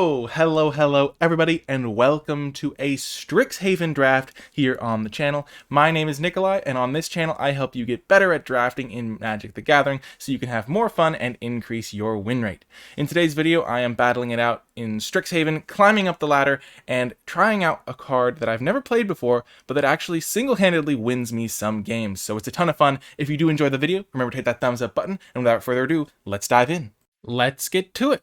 Hello, everybody, and welcome to a Strixhaven draft here on the channel. My name is Nikolai, and on this channel, I help you get better at drafting in Magic the Gathering so you can have more fun and increase your win rate. In today's video, I am battling it out in Strixhaven, climbing up the ladder, and trying out a card that I've never played before, but that actually single-handedly wins me some games. So it's a ton of fun. If you do enjoy the video, remember to hit that thumbs up button, and without further ado, let's dive in. Let's get to it.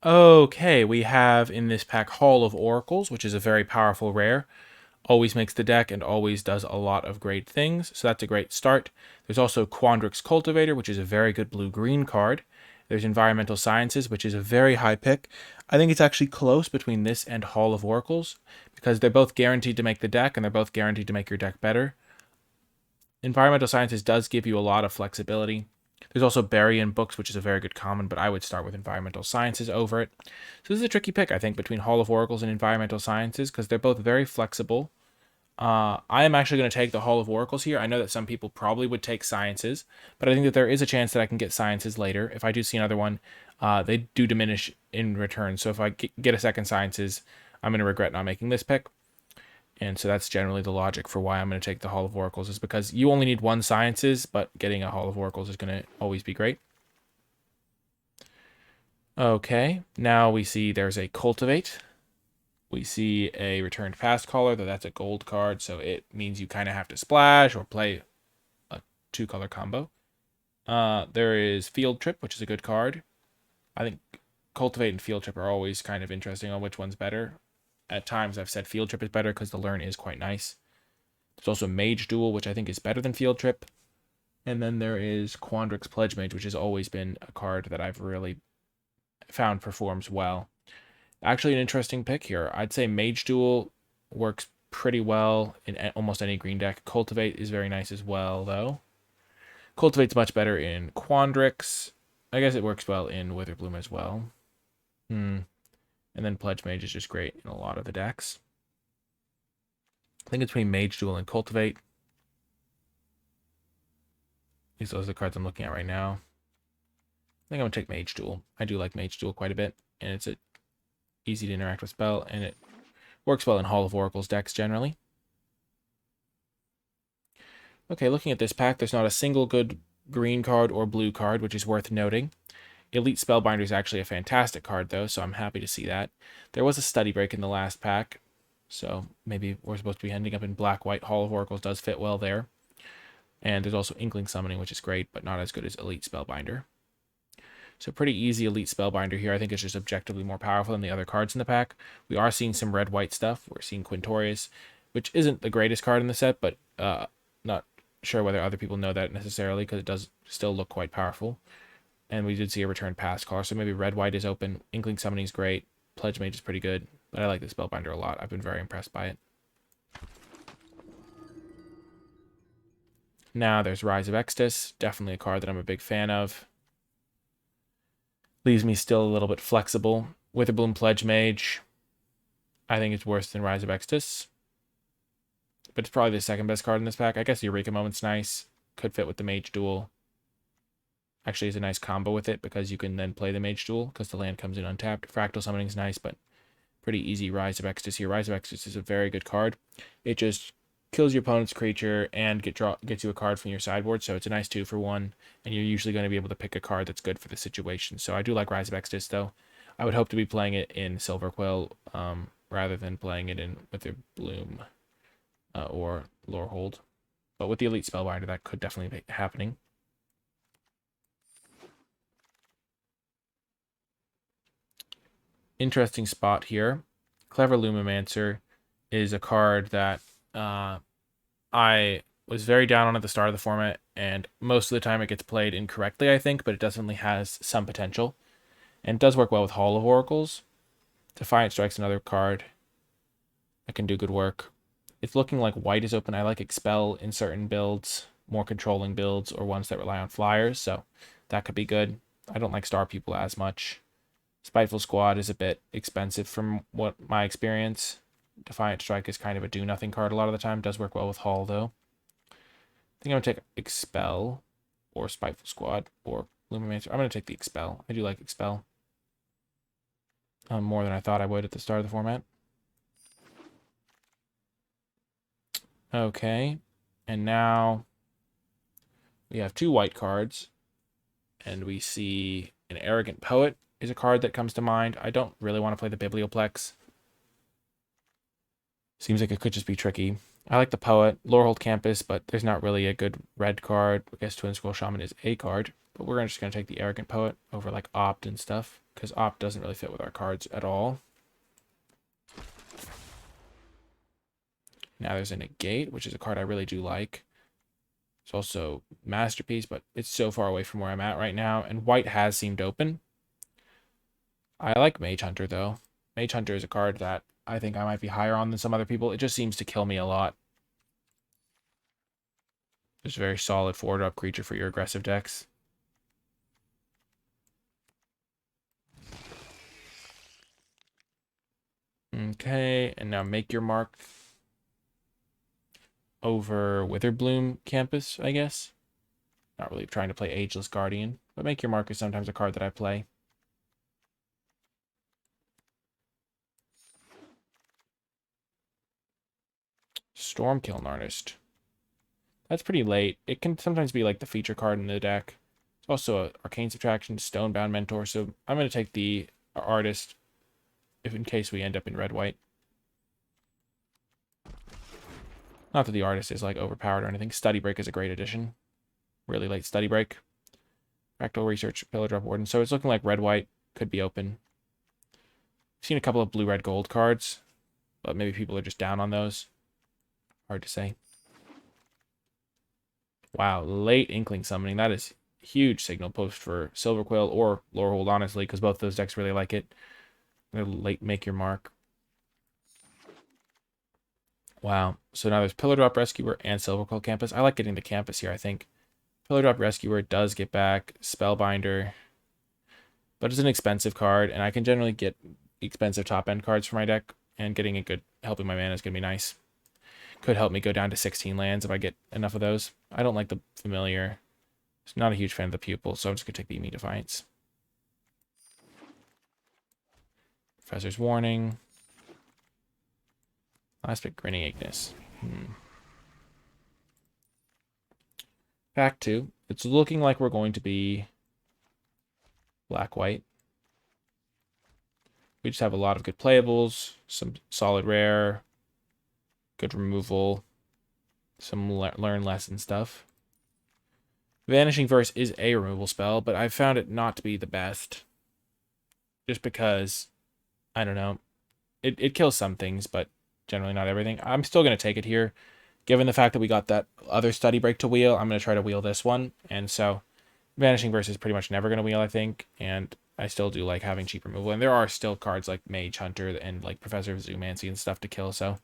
Okay, we have in this pack Hall of Oracles, which is a very powerful rare. Always makes the deck and always does a lot of great things, so that's a great start. There's also Quandrix Cultivator, which is a very good blue-green card. There's Environmental Sciences, which is a very high pick. I think it's actually close between this and Hall of Oracles, because they're both guaranteed to make the deck, and they're both guaranteed to make your deck better. Environmental Sciences does give you a lot of flexibility. There's also Bury in Books, which is a very good common, but I would start with Environmental Sciences over it. So this is a tricky pick, I think, between Hall of Oracles and Environmental Sciences, because they're both very flexible. I am actually going to take the Hall of Oracles here. I know that some people probably would take Sciences, but I think that there is a chance that I can get Sciences later. If I do see another one, they do diminish in return. So if I get a second Sciences, I'm going to regret not making this pick. And so that's generally the logic for why I'm going to take the Hall of Oracles, is because you only need one Sciences, but getting a Hall of Oracles is going to always be great. Okay, now we see there's a Cultivate. We see a Returned Past Caller, though that's a gold card, so it means you kind of have to splash or play a two-color combo. There is Field Trip, which is a good card. I think Cultivate and Field Trip are always kind of interesting on which one's better. At times I've said Field Trip is better because the learn is quite nice. There's also Mage Duel, which I think is better than Field Trip. And then there is Quandrix Pledge Mage, which has always been a card that I've really found performs well. Actually an interesting pick here. I'd say Mage Duel works pretty well in almost any green deck. Cultivate is very nice as well, though. Cultivate's much better in Quandrix. I guess it works well in Witherbloom as well. And then Pledge Mage is just great in a lot of the decks. I think it's between Mage Duel and Cultivate. These are the cards I'm looking at right now. I think I'm going to take Mage Duel. I do like Mage Duel quite a bit, and it's a easy to interact with spell, and it works well in Hall of Oracles decks generally. Okay, looking at this pack, there's not a single good green card or blue card, which is worth noting. Elite Spellbinder is actually a fantastic card, though, so I'm happy to see that. There was a Study Break in the last pack, so maybe we're supposed to be ending up in black-white. Hall of Oracles does fit well there. And there's also Inkling Summoning, which is great, but not as good as Elite Spellbinder. So pretty easy Elite Spellbinder here. I think it's just objectively more powerful than the other cards in the pack. We are seeing some red-white stuff. We're seeing Quintorius, which isn't the greatest card in the set, but not sure whether other people know that necessarily, because it does still look quite powerful. And we did see a Return Past Caller, so maybe red-white is open. Inkling Summoning is great. Pledge Mage is pretty good, but I like the Spellbinder a lot. I've been very impressed by it. Now there's Rise of Extus, definitely a card that I'm a big fan of. Leaves me still a little bit flexible. Witherbloom Pledge Mage, I think it's worse than Rise of Extus, but it's probably the second best card in this pack. I guess Eureka Moment's nice, could fit with the Mage Duel. Actually, it's a nice combo with it because you can then play the Mage Duel because the land comes in untapped. Fractal Summoning is nice, but pretty easy Rise of Extus here. Rise of Extus is a very good card. It just kills your opponent's creature and gets you a card from your sideboard, so it's a nice 2-for-1, and you're usually going to be able to pick a card that's good for the situation. So I do like Rise of Extus, though. I would hope to be playing it in Silver Quill rather than playing it in Witherbloom or Lorehold. But with the Elite Spellbinder, that could definitely be happening. Interesting spot here. Clever Lumimancer is a card that I was very down on at the start of the format, and most of the time it gets played incorrectly, I think, but it definitely has some potential. And it does work well with Hall of Oracles. Defiant Strike's another card that can do good work. It's looking like white is open. I like Expel in certain builds, more controlling builds, or ones that rely on flyers, so that could be good. I don't like Star Pupil as much. Spiteful Squad is a bit expensive from what my experience. Defiant Strike is kind of a do-nothing card a lot of the time. Does work well with Hall, though. I think I'm going to take Expel or Spiteful Squad or Lumimancer. I'm going to take the Expel. I do like Expel. More than I thought I would at the start of the format. Okay, and now we have 2 white cards, and we see an Arrogant Poet is a card that comes to mind. I don't really want to play the Biblioplex. Seems like it could just be tricky. I like the Poet, Lorehold Campus, but there's not really a good red card. I guess Twin Scroll Shaman is a card, but we're just going to take the Arrogant Poet over like Opt and stuff, because Opt doesn't really fit with our cards at all. Now there's a Negate, which is a card I really do like. It's also Masterpiece, but it's so far away from where I'm at right now, and white has seemed open. I like Mage Hunter, though. Mage Hunter is a card that I think I might be higher on than some other people. It just seems to kill me a lot. It's a very solid 4-drop creature for your aggressive decks. Okay, and now make your mark over Witherbloom Campus, I guess. Not really trying to play Ageless Guardian, but make your mark is sometimes a card that I play. Stormkiln Artist. That's pretty late. It can sometimes be like the feature card in the deck. It's also a Arcane Subtraction, Stonebound Mentor, so I'm going to take the Artist if in case we end up in red-white. Not that the Artist is like overpowered or anything. Study Break is a great addition. Really late Study Break. Fractal Research, Pillar Drop Warden. So it's looking like red-white could be open. I've seen a couple of blue-red-gold cards, but maybe people are just down on those. Hard to say. Wow, late Inkling Summoning. That is huge signal post for Silverquill or Lorehold, honestly, because both those decks really like it. They're late Make Your Mark. Wow. So now there's Pillar Drop Rescuer and Silverquill Campus. I like getting the Campus here, I think. Pillar Drop Rescuer does get back Spellbinder, but it's an expensive card, and I can generally get expensive top-end cards for my deck, and getting a good helping my mana is going to be nice. Could help me go down to 16 lands if I get enough of those. I don't like the Familiar. I'm not a huge fan of the Pupil, so I'm just going to take the Emi Defiance. Professor's Warning. Last pick, Grinning Ignis. Pack 2. It's looking like we're going to be black-white. We just have a lot of good playables, some solid rare, good removal, some learn lesson stuff. Vanishing Verse is a removal spell, but I've found it not to be the best. Just because, I don't know, it kills some things, but generally not everything. I'm still going to take it here. Given the fact that we got that other Study Break to wheel, I'm going to try to wheel this one. And so Vanishing Verse is pretty much never going to wheel, I think. And I still do like having cheap removal. And there are still cards like Mage Hunter and like Professor of Zoomancy and stuff to kill. So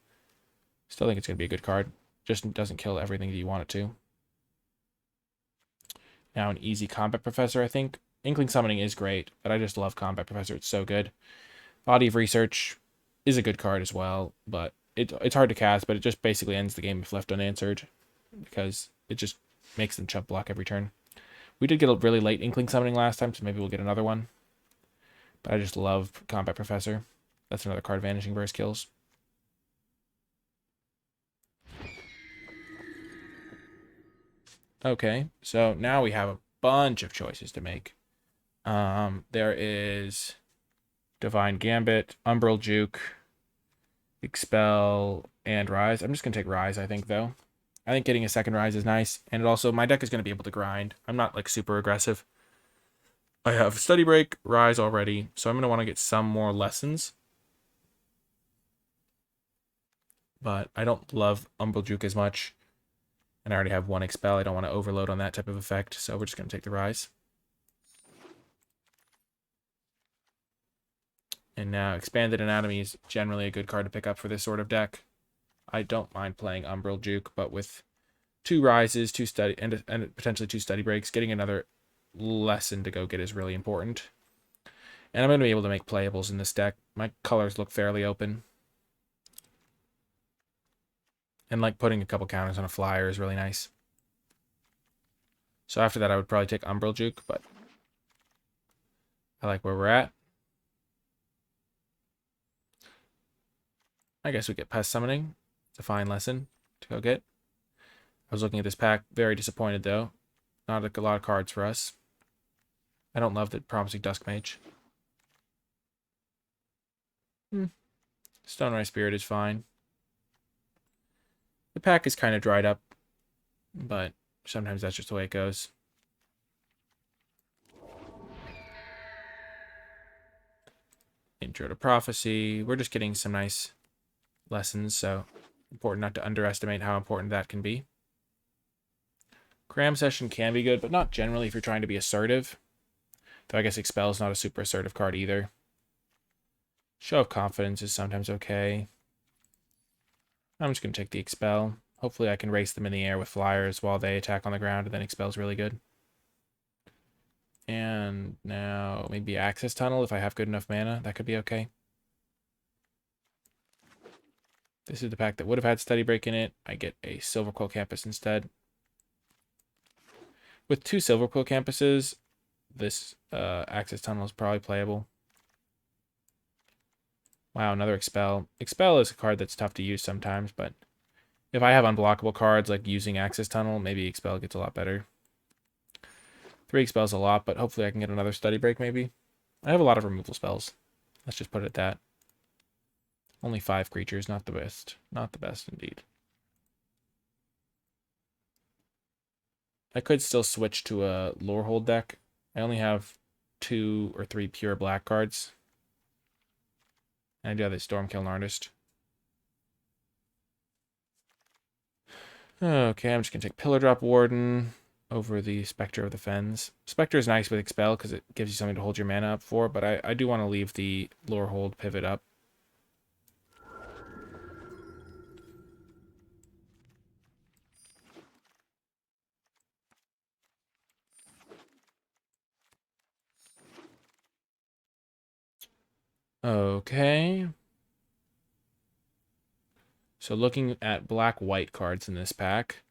still think it's going to be a good card. Just doesn't kill everything that you want it to. Now an easy Combat Professor, I think. Inkling Summoning is great, but I just love Combat Professor. It's so good. Body of Research is a good card as well, but it's hard to cast, but it just basically ends the game if left unanswered because it just makes them chump block every turn. We did get a really late Inkling Summoning last time, so maybe we'll get another one. But I just love Combat Professor. That's another card Vanishing Verse kills. Okay, so now we have a bunch of choices to make. There is Divine Gambit, Umbral Juke, Expel, and Rise. I'm just going to take Rise, I think, though. I think getting a second Rise is nice. And it also, my deck is going to be able to grind. I'm not, like, super aggressive. I have Study Break, Rise already, so I'm going to want to get some more lessons. But I don't love Umbral Juke as much. And I already have one Expel. I don't want to overload on that type of effect, so we're just going to take the Rise. And now Expanded Anatomy is generally a good card to pick up for this sort of deck. I don't mind playing Umbral Juke, but with 2 Rises, 2 Study, and potentially 2 Study Breaks, getting another lesson to go get is really important. And I'm going to be able to make playables in this deck. My colors look fairly open. And like putting a couple counters on a flyer is really nice. So after that, I would probably take Umbral Juke, but I like where we're at. I guess we get pest summoning. It's a fine lesson to go get. I was looking at this pack, very disappointed though. Not a lot of cards for us. I don't love the Promising Dusk Mage. Stone Spirit is fine. The pack is kind of dried up, but sometimes that's just the way it goes. Intro to Prophecy. We're just getting some nice lessons, so important not to underestimate how important that can be. Cram Session can be good, but not generally if you're trying to be assertive. Though I guess Expel is not a super assertive card either. Show of Confidence is sometimes okay. I'm just going to take the Expel. Hopefully I can race them in the air with flyers while they attack on the ground, and then Expel's really good. And now maybe Access Tunnel if I have good enough mana. That could be okay. This is the pack that would have had Study Break in it. I get a Silver Quill Campus instead. With 2 Silver Quill Campuses, this Access Tunnel is probably playable. Wow, another Expel. Expel is a card that's tough to use sometimes, but if I have unblockable cards like using Access Tunnel, maybe Expel gets a lot better. 3 Expels a lot, but hopefully I can get another Study Break maybe. I have a lot of removal spells. Let's just put it at that. Only 5 creatures, not the best. Not the best indeed. I could still switch to a Lorehold deck. I only have 2 or 3 pure black cards. And I do have the Stormkill Artist. Okay, I'm just going to take Pillar Drop Warden over the Spectre of the Fens. Spectre is nice with Expel because it gives you something to hold your mana up for, but I do want to leave the Lorehold pivot up. Okay. So looking at black-white cards in this pack,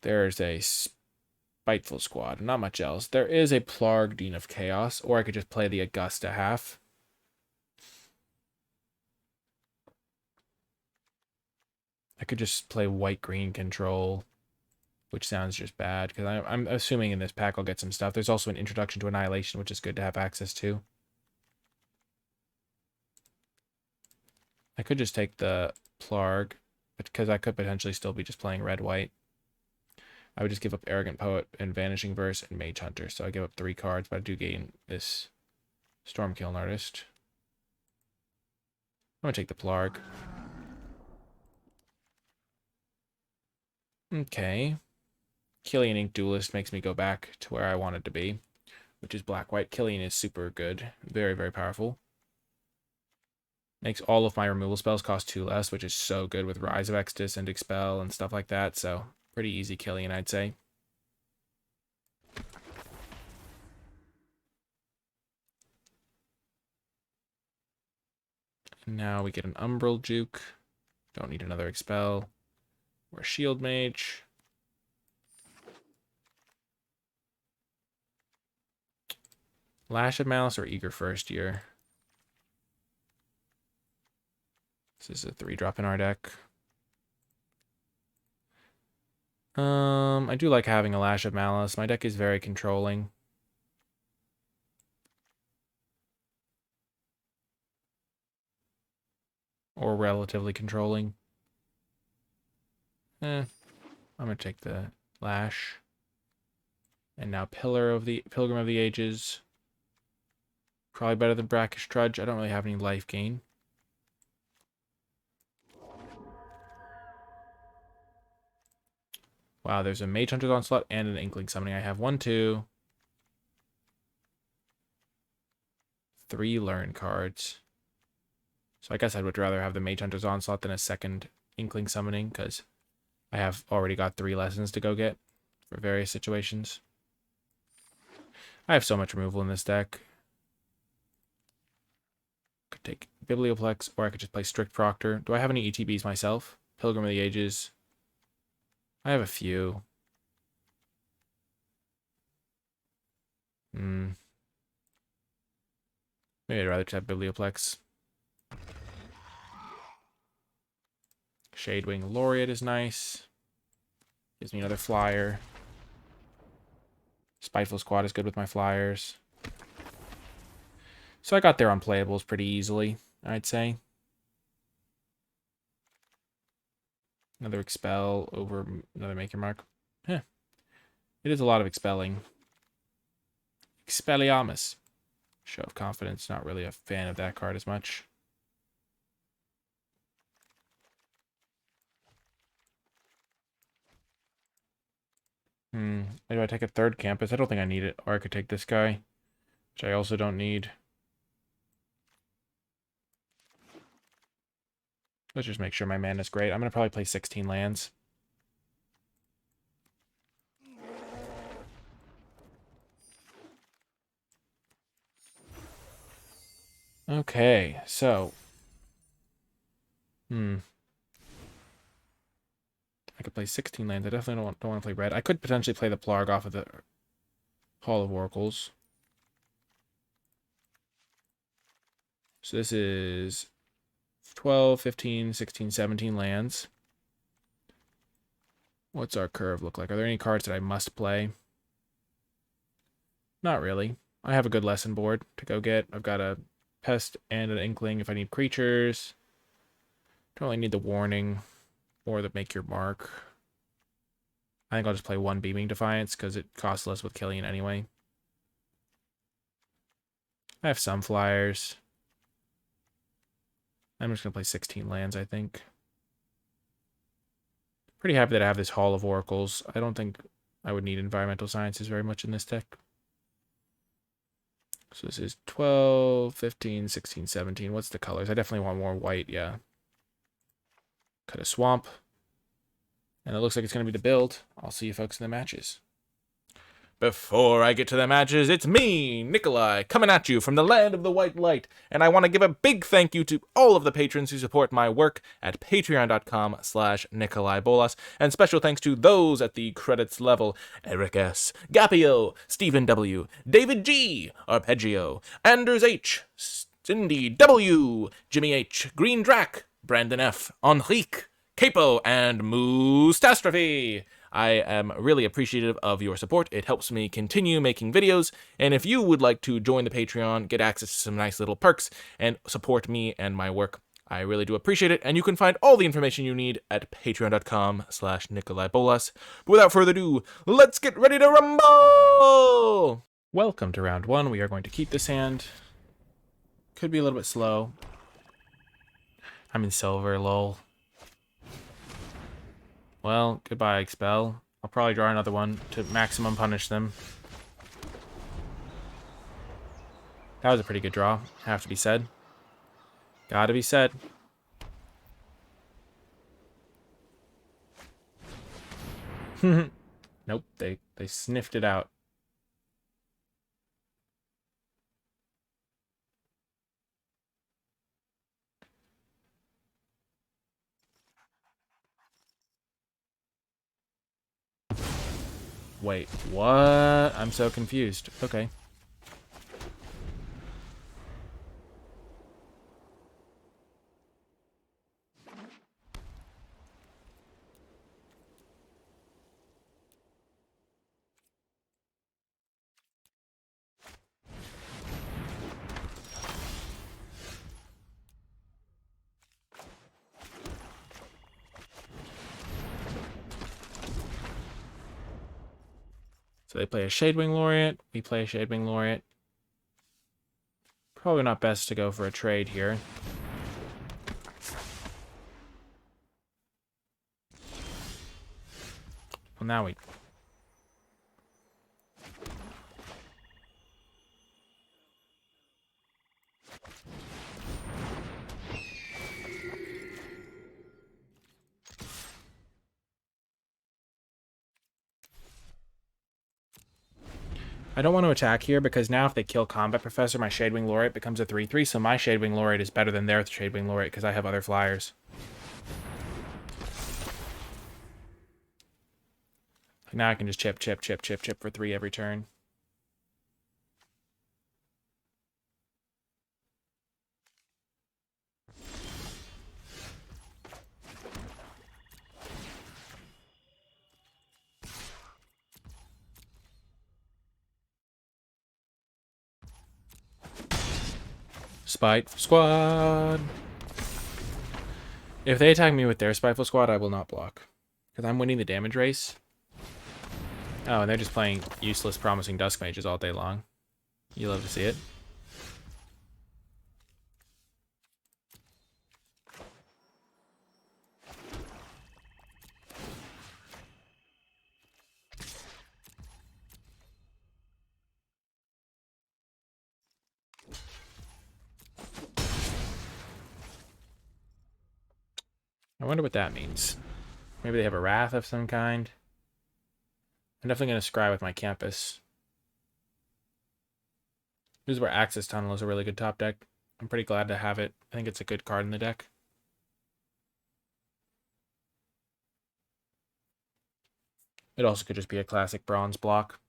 there's a Spiteful Squad, not much else. There is a Plarg Dean of Chaos, or I could just play the Augusta half. I could just play white-green control, which sounds just bad, because I'm assuming in this pack I'll get some stuff. There's also an Introduction to Annihilation, which is good to have access to. I could just take the Plarg, because I could potentially still be just playing red-white. I would just give up Arrogant Poet and Vanishing Verse and Mage Hunter, so I give up 3 cards, but I do gain this Stormkill Artist. I'm going to take the Plarg. Okay. Killian Ink Duelist makes me go back to where I wanted to be, which is black-white. Killian is super good. Very, very powerful. Makes all of my removal spells cost 2 less, which is so good with Rise of Exodus and Expel and stuff like that, so pretty easy Killian, I'd say. And now we get an Umbral Juke. Don't need another Expel. We're a Shield Mage. Lash of Malice or Eager First Year? This is a 3-drop in our deck. I do like having a Lash of Malice. My deck is very controlling. Or relatively controlling. I'm gonna take the Lash. And now Pilgrim of the Ages. Probably better than Brackish Trudge. I don't really have any life gain. Wow, there's a Mage Hunter's Onslaught and an Inkling Summoning. I have 1, 2, 3 Learn cards. So I guess I would rather have the Mage Hunter's Onslaught than a second Inkling Summoning, because I have already got 3 lessons to go get for various situations. I have so much removal in this deck. Could take Biblioplex, or I could just play Strict Proctor. Do I have any ETBs myself? Pilgrim of the Ages. I have a few. Maybe I'd rather just have Biblioplex. Shadewing Laureate is nice. Gives me another flyer. Spiteful Squad is good with my flyers. So I got there on playables pretty easily, I'd say. Another expel over another make your mark. It is a lot of expelling. Expelliarmus. Show of confidence. Not really a fan of that card as much. Do I take a third campus? I don't think I need it. Or I could take this guy, which I also don't need. Let's just make sure my mana's great. I'm going to probably play 16 lands. Okay, so... I could play 16 lands. I definitely don't want to play red. I could potentially play the Plarg off of the Hall of Oracles. So this is 12, 15, 16, 17 lands. What's our curve look like? Are there any cards that I must play? Not really. I have a good lesson board to go get. I've got a Pest and an Inkling if I need creatures. Don't really need the Warning or the Make Your Mark. I think I'll just play one Beaming Defiance because it costs less with Killian anyway. I have some flyers. I'm just going to play 16 lands, I think. Pretty happy that I have this Hall of Oracles. I don't think I would need Environmental Sciences very much in this deck. So this is 12, 15, 16, 17. What's the colors? I definitely want more white, yeah. Cut a Swamp. And it looks like it's going to be the build. I'll see you folks in the matches. Before I get to the matches, it's me, Nikolai, coming at you from the land of the white light, and I want to give a big thank you to all of the patrons who support my work at patreon.com/NicolaiBolas, and special thanks to those at the credits level: Eric S., Gapio, Stephen W., David G., Arpeggio, Anders H., Cindy W., Jimmy H., Green Drac, Brandon F., Enrique, Capo, and Moostastrophe. I am really appreciative of your support. It helps me continue making videos, and if you would like to join the Patreon, get access to some nice little perks, and support me and my work, I really do appreciate it, and you can find all the information you need at patreon.com/NicolaiBolas. But without further ado, let's get ready to rumble! Welcome to round one. We are going to keep this hand. Could be a little bit slow. I'm in silver, lol. Well, goodbye, Expel. I'll probably draw another one to maximum punish them. That was a pretty good draw, have to be said. Gotta be said. Nope, they sniffed it out. Wait, what? I'm so confused. Okay. So they play a Shadewing Laureate. We play a Shadewing Laureate. Probably not best to go for a trade here. Well, now we... I don't want to attack here because now if they kill Combat Professor, my Shadewing Laureate becomes a 3/3, so my Shadewing Laureate is better than their Shadewing Laureate because I have other flyers. Now I can just chip for 3 every turn. Spiteful Squad. If they attack me with their Spiteful Squad, I will not block. Because I'm winning the damage race. Oh, and they're just playing useless Promising Dusk Mages all day long. You love to see it. I wonder what that means. Maybe they have a Wrath of some kind. I'm definitely going to scry with my Campus. This is where Access Tunnel is a really good top deck. I'm pretty glad to have it. I think it's a good card in the deck. It also could just be a classic bronze block.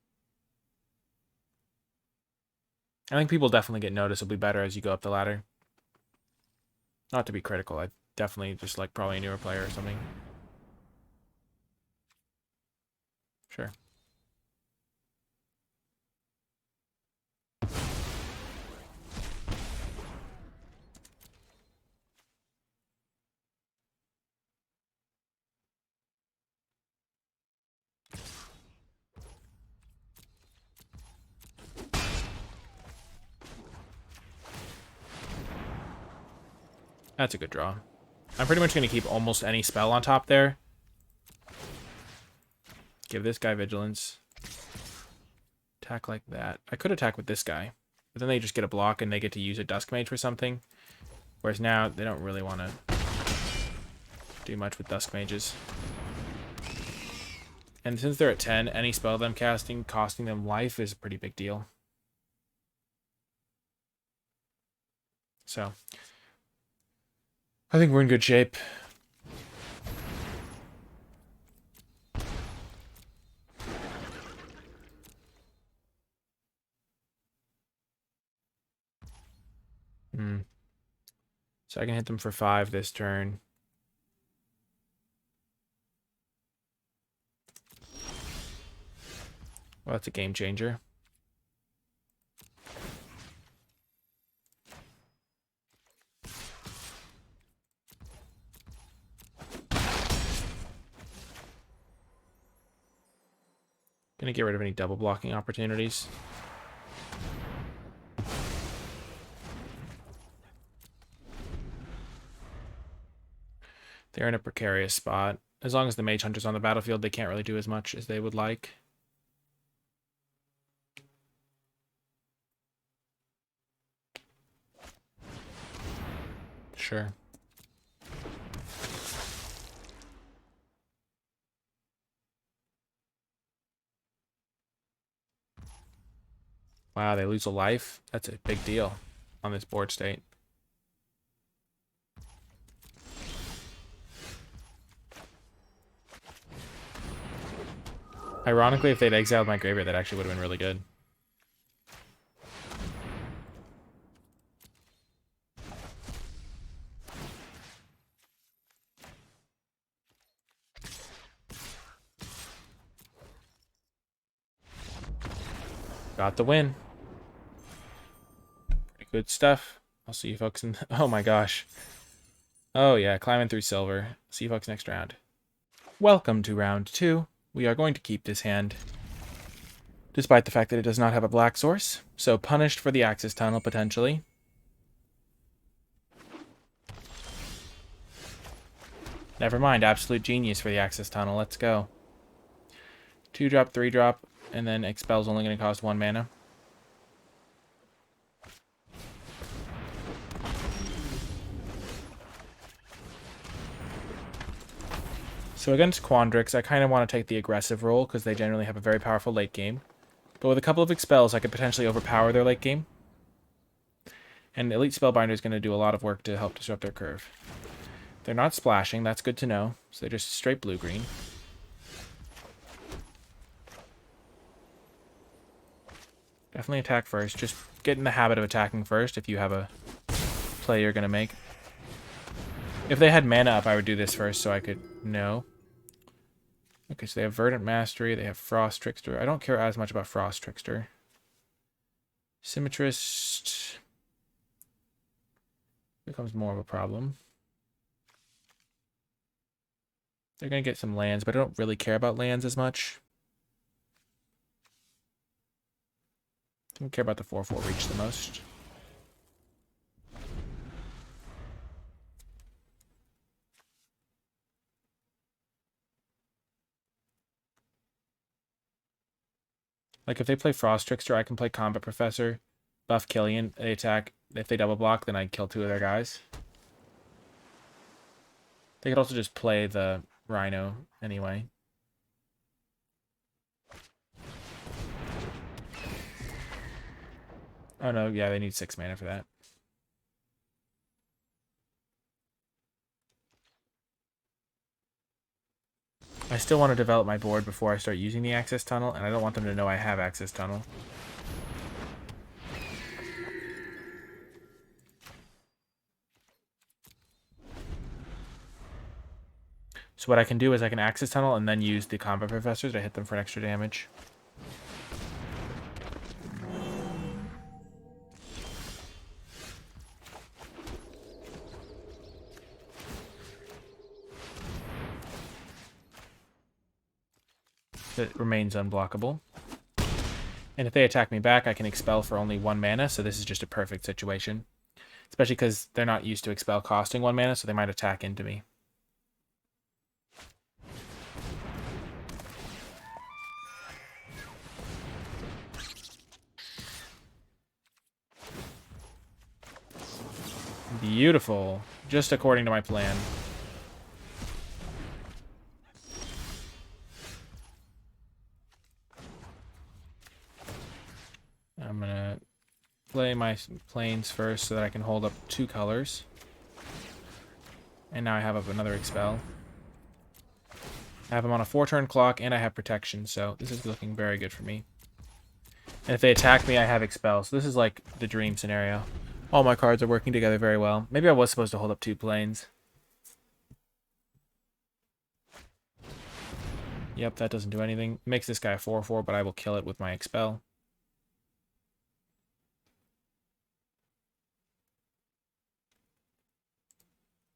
I think people definitely get noticeably better as you go up the ladder. Not to be critical, I definitely just like probably a newer player or something. Sure. That's a good draw. I'm pretty much going to keep almost any spell on top there. Give this guy Vigilance. Attack like that. I could attack with this guy. But then they just get a block and they get to use a Dusk Mage for something. Whereas now, they don't really want to do much with Dusk Mages. And since they're at 10, any spell them casting, costing them life is a pretty big deal. So, I think we're in good shape. So I can hit them for 5 this turn. Well, that's a game changer. Gonna get rid of any double blocking opportunities. They're in a precarious spot. As long as the Mage Hunter's on the battlefield, they can't really do as much as they would like. Sure. Wow, they lose a life? That's a big deal on this board state. Ironically, if they'd exiled my graveyard, that actually would have been really good. Got the win. Pretty good stuff. I'll see you folks in... Oh my gosh. Oh yeah, climbing through silver. See you folks next round. Welcome to round 2. We are going to keep this hand, despite the fact that it does not have a black source. So punished for the Access Tunnel, potentially. Never mind, Absolute Genius for the Access Tunnel. Let's go. 2-drop, 3-drop, and then Expel's only going to cost 1 mana. So against Quandrix, I kind of want to take the aggressive role because they generally have a very powerful late game. But with a couple of Expels, I could potentially overpower their late game. And Elite Spellbinder is going to do a lot of work to help disrupt their curve. They're not splashing, that's good to know. So they're just straight blue-green. Definitely attack first. Just get in the habit of attacking first if you have a play you're going to make. If they had mana up, I would do this first so I could know. Okay, so they have Verdant Mastery, they have Frost Trickster. I don't care as much about Frost Trickster. Symmetrist. becomes more of a problem. They're going to get some lands, but I don't really care about lands as much. I don't care about the 4/4 reach the most. Like, if they play Frost Trickster, I can play Combat Professor, buff Killian, they attack. If they double block, then I kill 2 of their guys. They could also just play the Rhino anyway. Oh no, yeah, they need 6 mana for that. I still want to develop my board before I start using the Access Tunnel, and I don't want them to know I have Access Tunnel. So what I can do is I can Access Tunnel and then use the Combat Professor to hit them for an extra damage. That remains unblockable. And if they attack me back, I can Expel for only 1 mana, so this is just a perfect situation. Especially because they're not used to Expel costing 1 mana, so they might attack into me. Beautiful. Just according to my plan. I'm going to play my planes first so that I can hold up 2 colors. And now I have up another Expel. I have them on a 4-turn clock, and I have protection, so this is looking very good for me. And if they attack me, I have Expel, so this is like the dream scenario. All my cards are working together very well. Maybe I was supposed to hold up 2 planes. Yep, that doesn't do anything. It makes this guy a 4/4, but I will kill it with my Expel.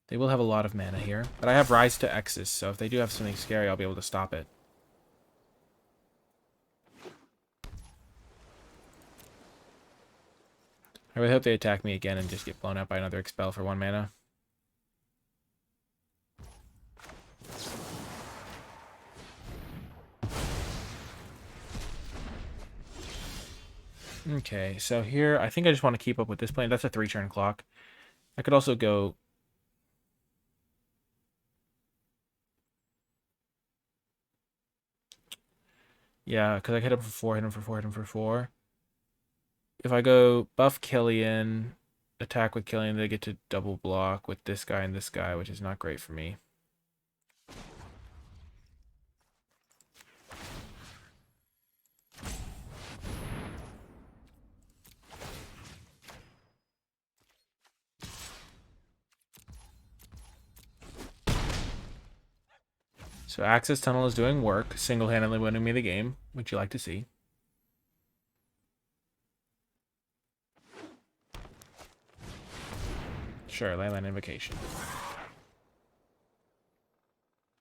They will have a lot of mana here, but I have Rise to X's, so if they do have something scary, I'll be able to stop it. I really hope they attack me again and just get blown up by another Expel for 1 mana. Okay, so here, I think I just want to keep up with this plane. That's a 3-turn clock. I could also go... Yeah, because I hit him for 4, hit him for 4, hit him for 4. If I go buff Killian, attack with Killian, they get to double block with this guy and this guy, which is not great for me. So Access Tunnel is doing work, single-handedly winning me the game, which you like to see. Sure, Landline Invocation.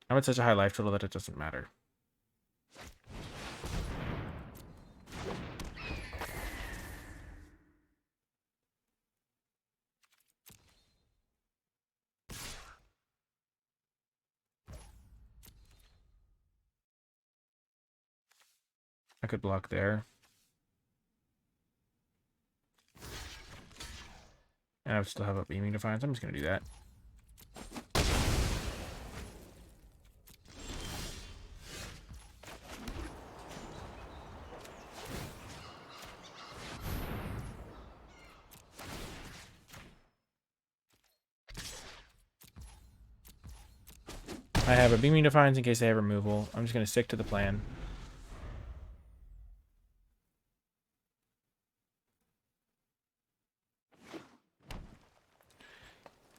I'm at such a high life total that it doesn't matter. I could block there. And I would still have a Beaming Defiance. I'm just going to do that. I have a Beaming Defiance in case they have removal. I'm just going to stick to the plan.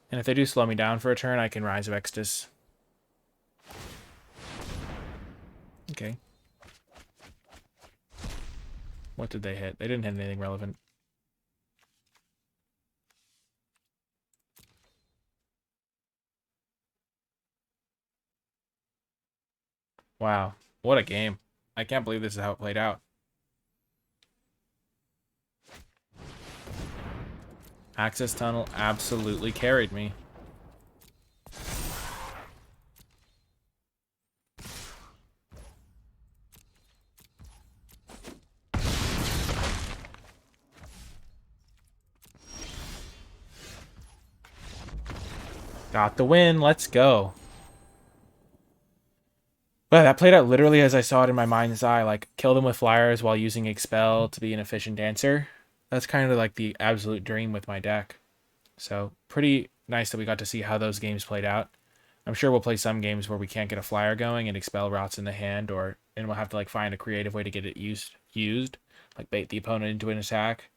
And if they do slow me down for a turn, I can Rise of Exodus. Okay. What did they hit? They didn't hit anything relevant. Wow. What a game. I can't believe this is how it played out. Access Tunnel absolutely carried me. Got the win. Let's go. Well, that played out literally as I saw it in my mind's eye. Like, kill them with flyers while using Expel to be an efficient dancer. That's kind of like the absolute dream with my deck. So, pretty nice that we got to see how those games played out. I'm sure we'll play some games where we can't get a flyer going and Expel rots in the hand, and we'll have to like find a creative way to get it used, like bait the opponent into an attack.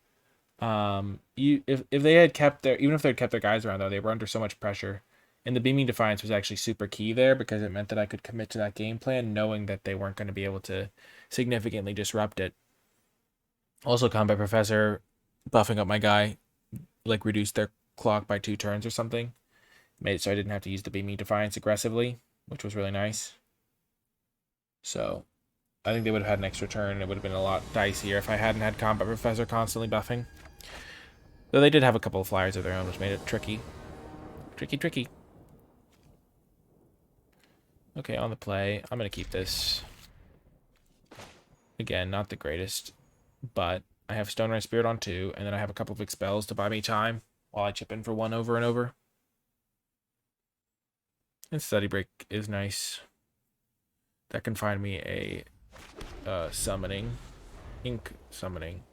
If they had kept their, even if they had kept their guys around though, they were under so much pressure. And the Beaming Defiance was actually super key there because it meant that I could commit to that game plan knowing that they weren't going to be able to significantly disrupt it. Also, Combat Professor buffing up my guy, like reduced their clock by 2 turns or something. Made it so I didn't have to use the Beaming Defiance aggressively, which was really nice. So, I think they would have had an extra turn. It would have been a lot dicier if I hadn't had Combat Professor constantly buffing. Though they did have a couple of flyers of their own, which made it tricky. Tricky. Okay, on the play. I'm going to keep this. Again, not the greatest, but I have Stone Rise Spirit on 2, and then I have a couple of Expels to buy me time while I chip in for 1 over and over. And Study Break is nice. That can find me a summoning. Ink summoning.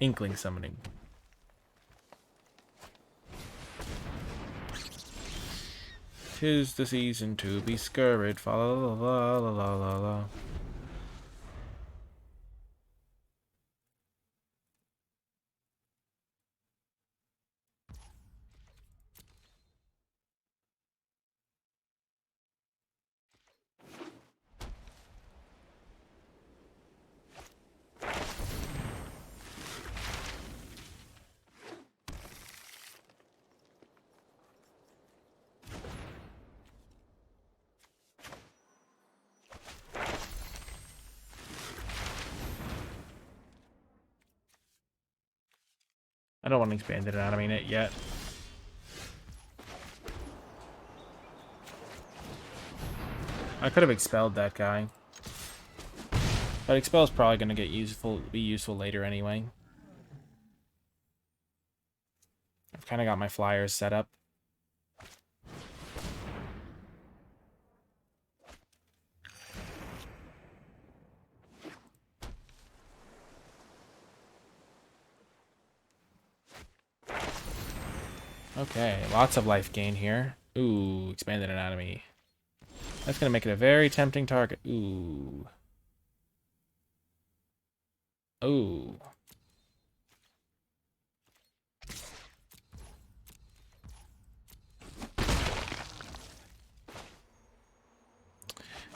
Inkling summoning. Tis the season to be scurried. Fa la la la la la la la. I don't want to expand it out. I mean it yet. I could have expelled that guy. But Expel is probably going to be useful later anyway. I've kind of got my flyers set up. Okay, lots of life gain here. Ooh, expanded anatomy. That's going to make it a very tempting target. Ooh. Ooh.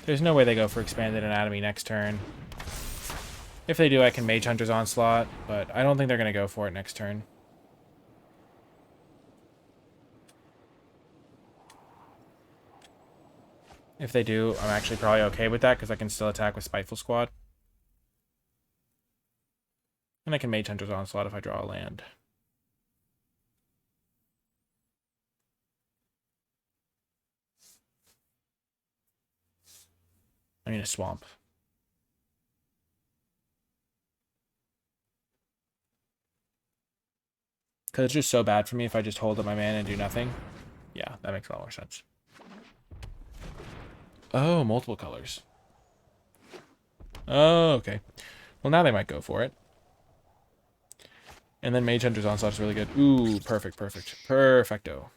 There's no way they go for expanded anatomy next turn. If they do, I can Mage Hunter's Onslaught, but I don't think they're going to go for it next turn. If they do, I'm actually probably okay with that because I can still attack with Spiteful Squad. And I can Mage Hunter's Onslaught if I draw a land. I mean a swamp. Because it's just so bad for me if I just hold up my mana and do nothing. Yeah, that makes a lot more sense. Oh, multiple colors. Oh, okay. Well, now they might go for it. And then Mage Hunter's Onslaught is really good. Ooh, perfect. Perfecto.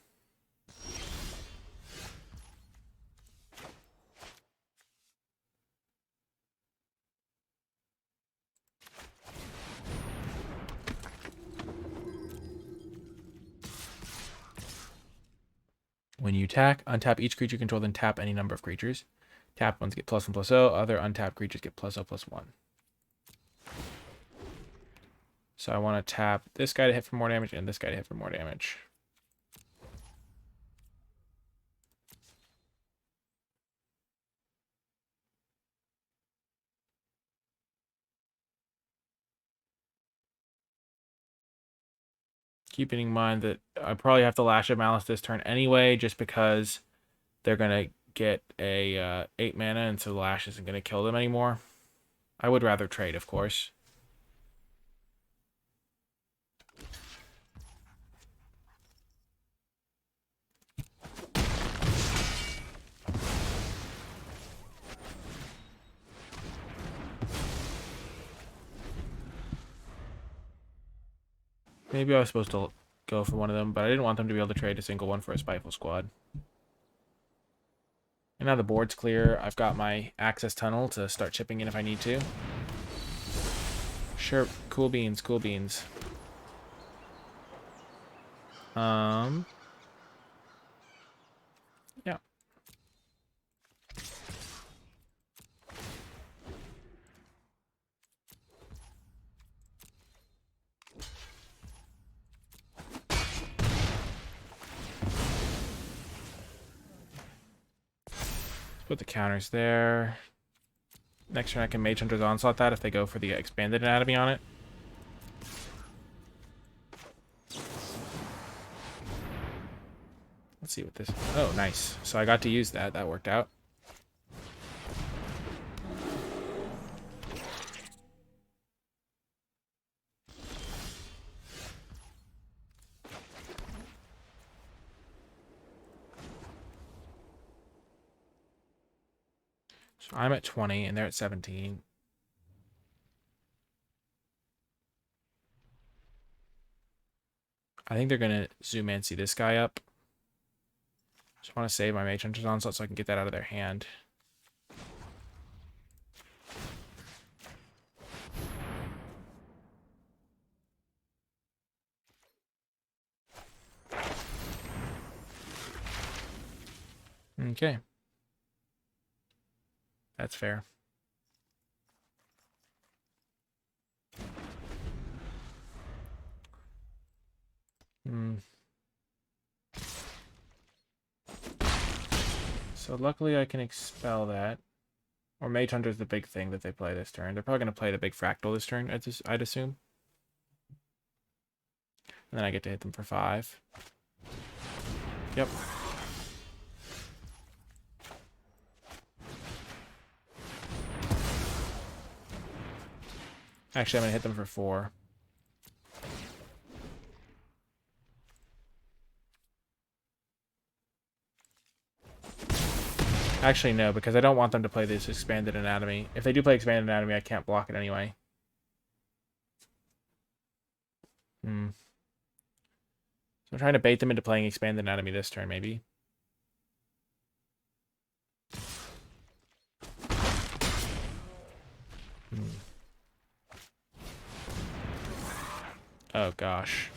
When you attack, untap each creature you control, then tap any number of creatures. Tap ones get +1/+0. Other untapped creatures get +0/+1. So I want to tap this guy to hit for more damage and this guy to hit for more damage. Keeping in mind that I probably have to Lash of Malice this turn anyway, just because they're going to get a 8 mana, and so Lash isn't going to kill them anymore. I would rather trade, of course. Maybe I was supposed to go for one of them, but I didn't want them to be able to trade a single one for a Spiteful Squad. And now the board's clear. I've got my access tunnel to start chipping in if I need to. Sure, cool beans, cool beans. Yeah. Put the counters there. Next turn I can Mage Hunter's Onslaught that if they go for the Expanded Anatomy on it. Let's see what this... Oh, nice. So I got to use that. That worked out. So I'm at 20 and they're at 17. I think they're going to Zoomancy this guy up. Just want to save my Mage Hunter's Onslaught so I can get that out of their hand. Okay. That's fair. So luckily I can expel that. Or Mage Hunter's the big thing that they play this turn. They're probably going to play the big Fractal this turn, I'd assume. And then I get to hit them for 5. Yep. Actually, I'm going to hit them for 4. Actually, no, because I don't want them to play this Expanded Anatomy. If they do play Expanded Anatomy, I can't block it anyway. So I'm trying to bait them into playing Expanded Anatomy this turn, maybe. Oh, gosh.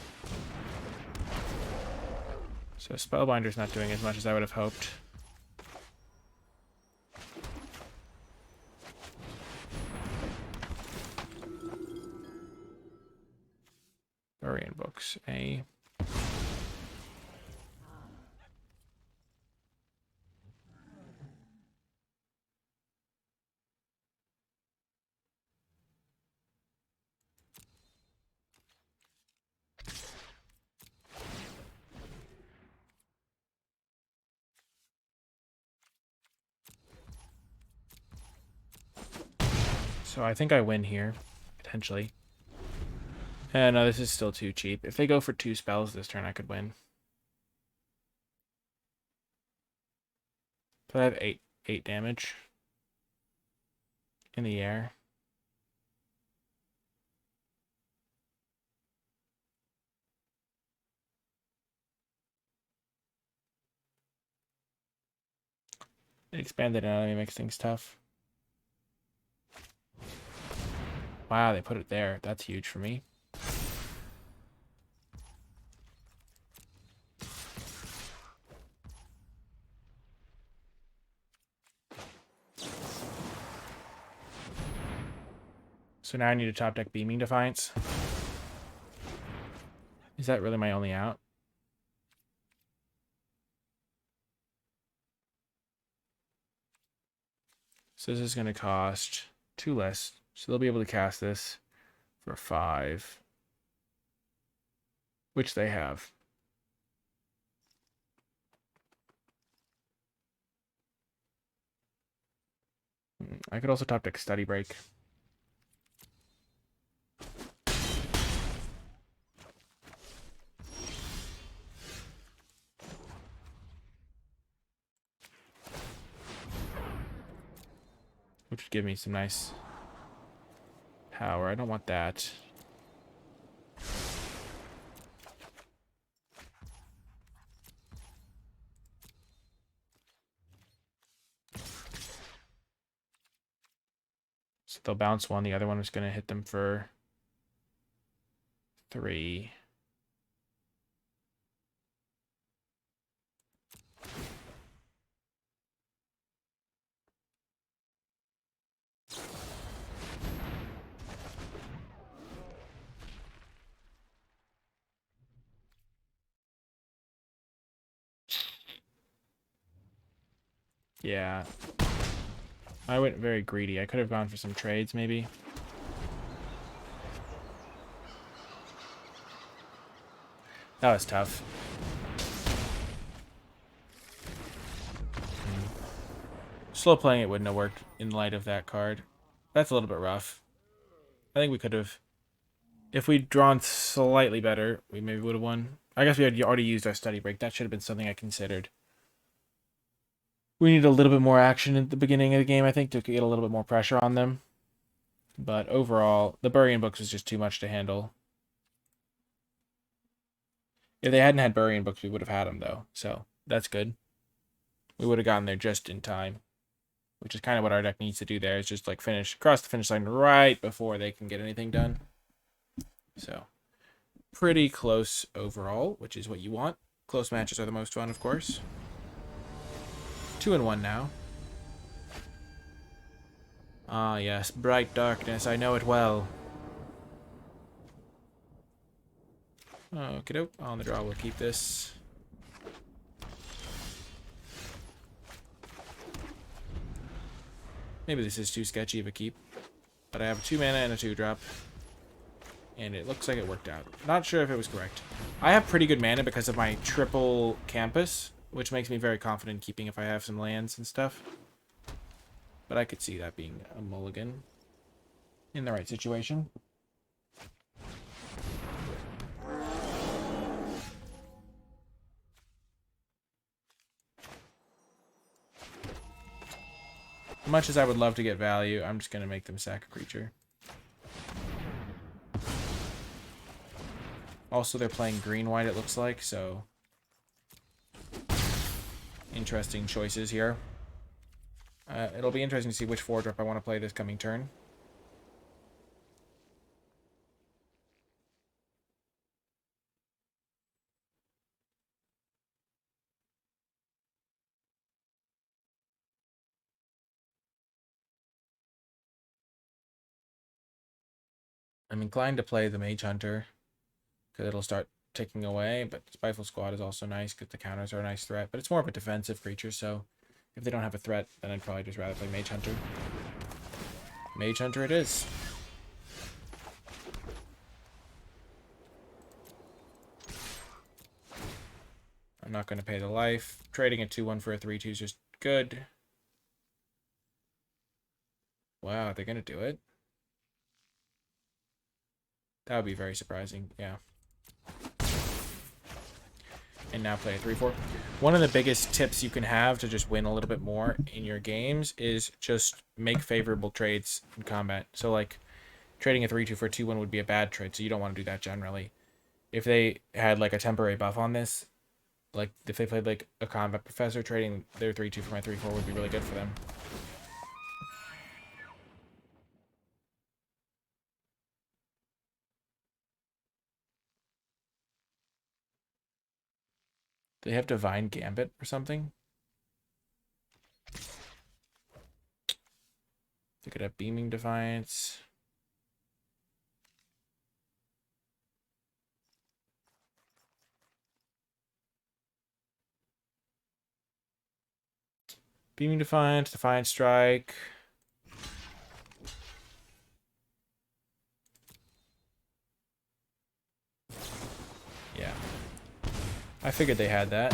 So Spellbinder's not doing as much as I would have hoped. Variant books, A. So I think I win here, potentially. No, this is still too cheap. If they go for 2 spells this turn, I could win. So I have 8 damage in the air. Expanded Anatomy makes things tough. Wow, they put it there. That's huge for me. So now I need a top deck Beaming Defiance. Is that really my only out? So this is going to cost 2 less. So they'll be able to cast this for 5. Which they have. I could also top deck Study Break. Which would give me some nice power. I don't want that. So they'll bounce one. The other one is going to hit them for 3. Yeah. I went very greedy. I could have gone for some trades, maybe. That was tough. Slow playing it wouldn't have worked in light of that card. That's a little bit rough. I think we could have... If we'd drawn slightly better, we maybe would have won. I guess we had already used our Study Break. That should have been something I considered. We need a little bit more action at the beginning of the game, I think, to get a little bit more pressure on them. But overall, the Burying Books was just too much to handle. If they hadn't had Burying Books, we would have had them, though. So, that's good. We would have gotten there just in time. Which is kind of what our deck needs to do there. Is just, like, cross the finish line right before they can get anything done. So, pretty close overall, which is what you want. Close matches are the most fun, of course. 2-1 now. Ah, yes. Bright darkness. I know it well. Okay, on the draw, we'll keep this. Maybe this is too sketchy of a keep. But I have a 2 mana and a 2-drop. And it looks like it worked out. Not sure if it was correct. I have pretty good mana because of my triple campus, which makes me very confident in keeping if I have some lands and stuff. But I could see that being a mulligan in the right situation. Much as I would love to get value, I'm just going to make them sack a creature. Also, they're playing green-white, it looks like, so... Interesting choices here. It'll be interesting to see which 4-drop I want to play this coming turn. I'm inclined to play the Mage Hunter, because it'll start ticking away, but Spiteful Squad is also nice, because the counters are a nice threat, but it's more of a defensive creature, so if they don't have a threat, then I'd probably just rather play Mage Hunter. Mage Hunter it is. I'm not going to pay the life. Trading a 2-1 for a 3-2 is just good. Wow, they're going to do it? That would be very surprising, yeah. And now play a 3-4. One of the biggest tips you can have to just win a little bit more in your games is just make favorable trades in combat. So, like, trading a 3-2 for a 2-1 would be a bad trade, so you don't want to do that generally. If they had, like, a temporary buff on this, like, if they played, like, a combat professor, trading their 3-2 for my 3-4 would be really good for them. They have Divine Gambit or something? They could have Beaming Defiance. Beaming Defiance, Defiant Strike. Yeah. I figured they had that.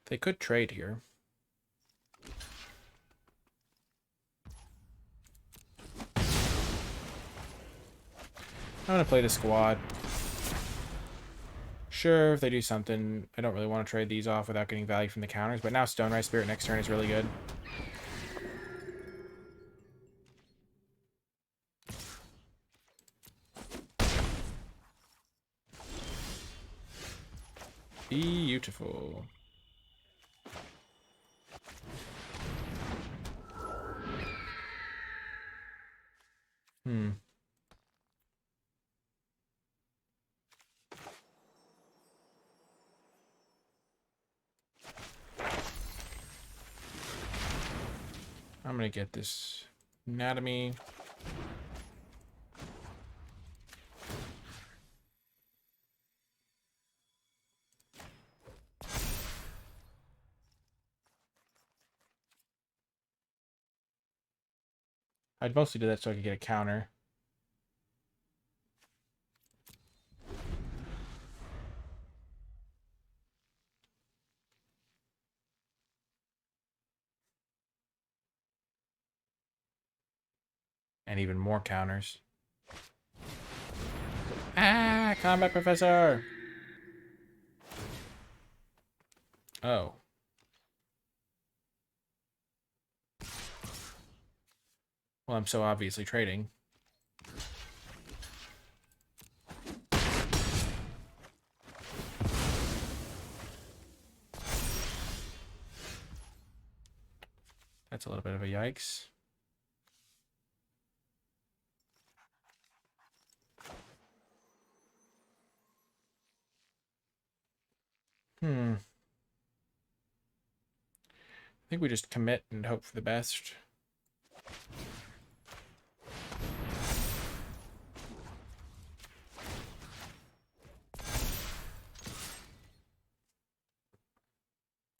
They could trade here. I'm going to play the squad. Sure, if they do something, I don't really want to trade these off without getting value from the counters, but now Stone Rise Spirit next turn is really good. Beautiful. Hmm. I'm going to get this anatomy. I'd mostly do that so I could get a counter. And even more counters. Ah, Combat Professor! Oh. Well, I'm so obviously trading. That's a little bit of a yikes. I think we just commit and hope for the best.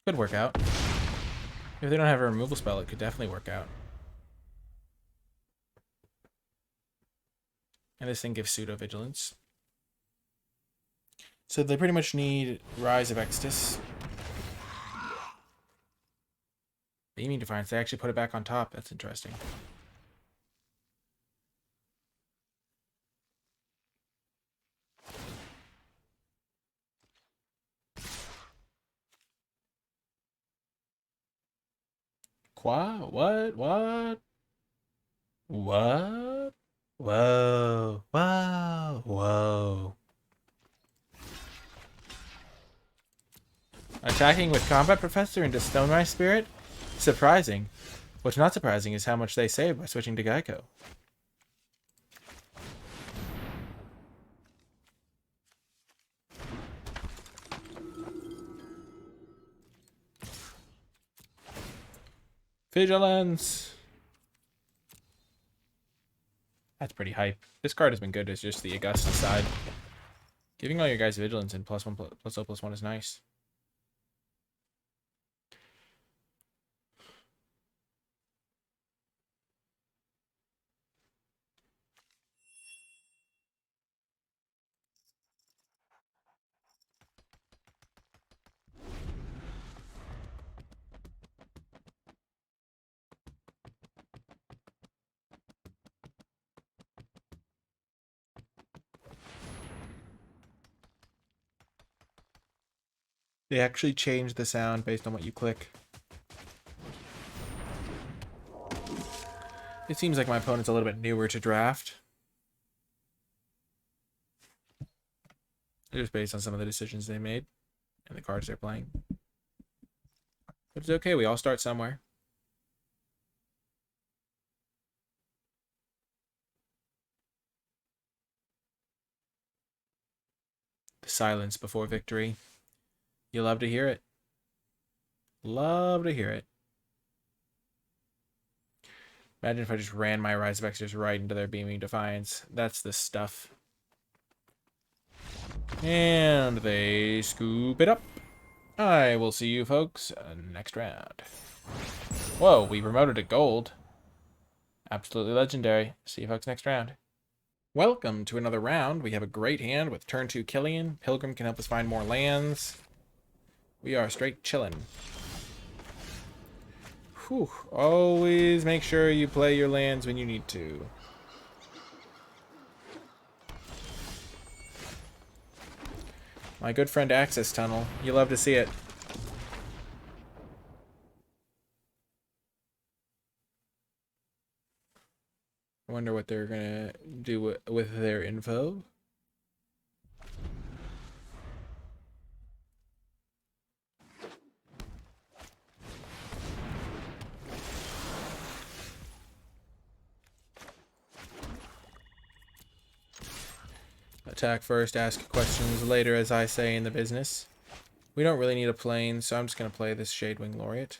Could work out. If they don't have a removal spell, it could definitely work out. And this thing gives pseudo-vigilance. So they pretty much need Rise of Extus. Beaming Defiance, they actually put it back on top. That's interesting. What? What? What? Whoa. Wow. Whoa. Attacking with Combat Professor into Stonerise Spirit? Surprising. What's not surprising is how much they save by switching to Geico. Vigilance! That's pretty hype. This card has been good. It's just the Augusta side. Giving all your guys Vigilance and +1 +0/+1 is nice. They actually change the sound based on what you click. It seems like my opponent's a little bit newer to draft. Just based on some of the decisions they made and the cards they're playing. But it's okay, we all start somewhere. The silence before victory. You love to hear it. Love to hear it. Imagine if I just ran my Rise of Exodus right into their Beaming Defiance. That's the stuff. And they scoop it up. I will see you folks next round. Whoa, we promoted to gold. Absolutely legendary. See you folks next round. Welcome to another round. We have a great hand with turn 2 Killian. Pilgrim can help us find more lands. We are straight chillin'. Whew. Always make sure you play your lands when you need to. My good friend Access Tunnel. You love to see it. I wonder what they're gonna do with their info. Attack first, ask questions later, as I say in the business. We don't really need a plane, so I'm just going to play this Shadewing Laureate.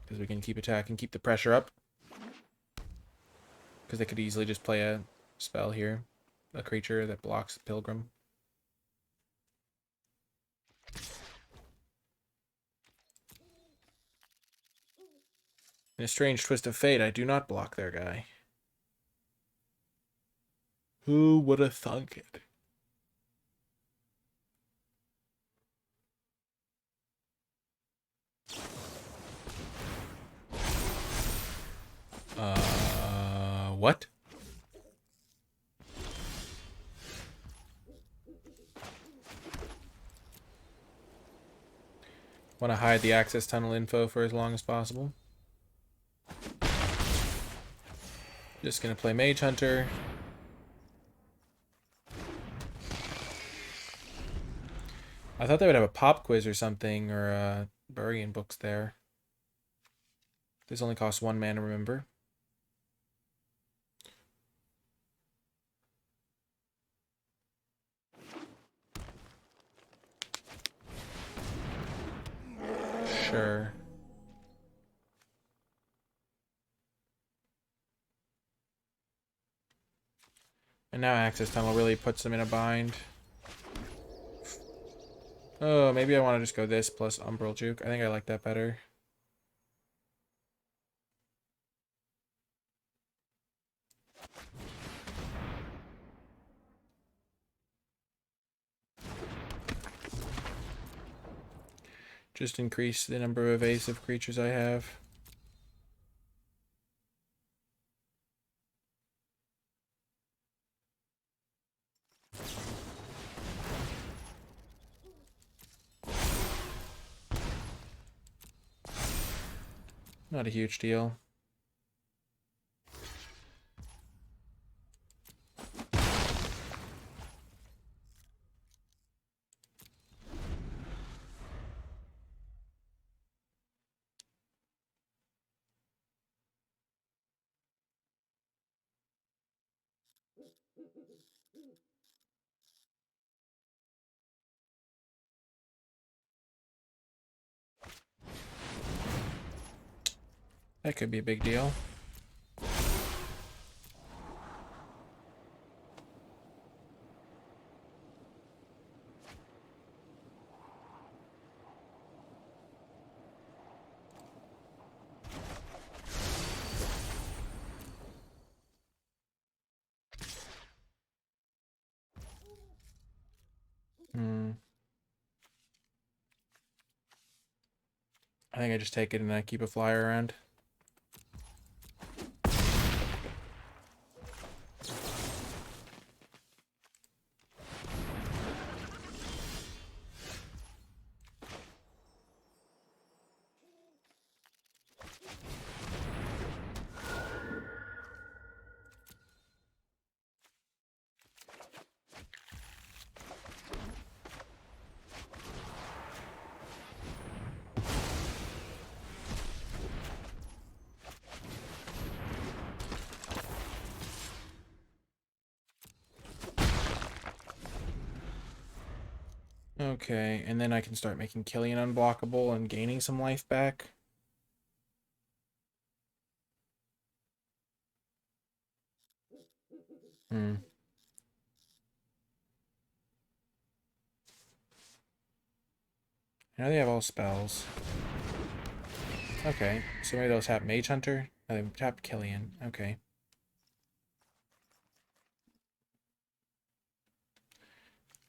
Because we can keep attacking, keep the pressure up. Because they could easily just play a spell here. A creature that blocks the Pilgrim. In a strange twist of fate, I do not block their guy. Who would have thunk it? What? Want to hide the access tunnel info for as long as possible. Just gonna play Mage Hunter. I thought they would have a pop quiz or something, or burying books there. This only costs 1 mana, remember? Sure. And now Access Tunnel really puts them in a bind. Oh, maybe I want to just go this plus Umbral Juke. I think I like that better. Just increase the number of evasive creatures I have. Not a huge deal. That could be a big deal. I think I just take it and I keep a flyer around. Okay, and then I can start making Killian unblockable and gaining some life back. Hmm. Now they have all spells. Okay, so maybe they'll tap Mage Hunter. Oh, they tapped Killian. Okay.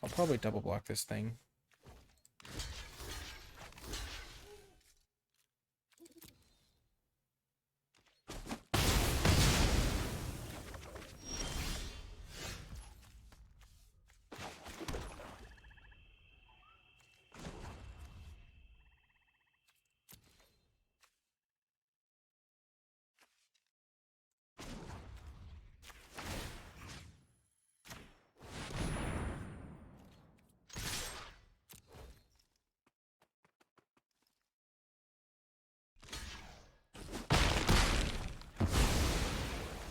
I'll probably double block this thing.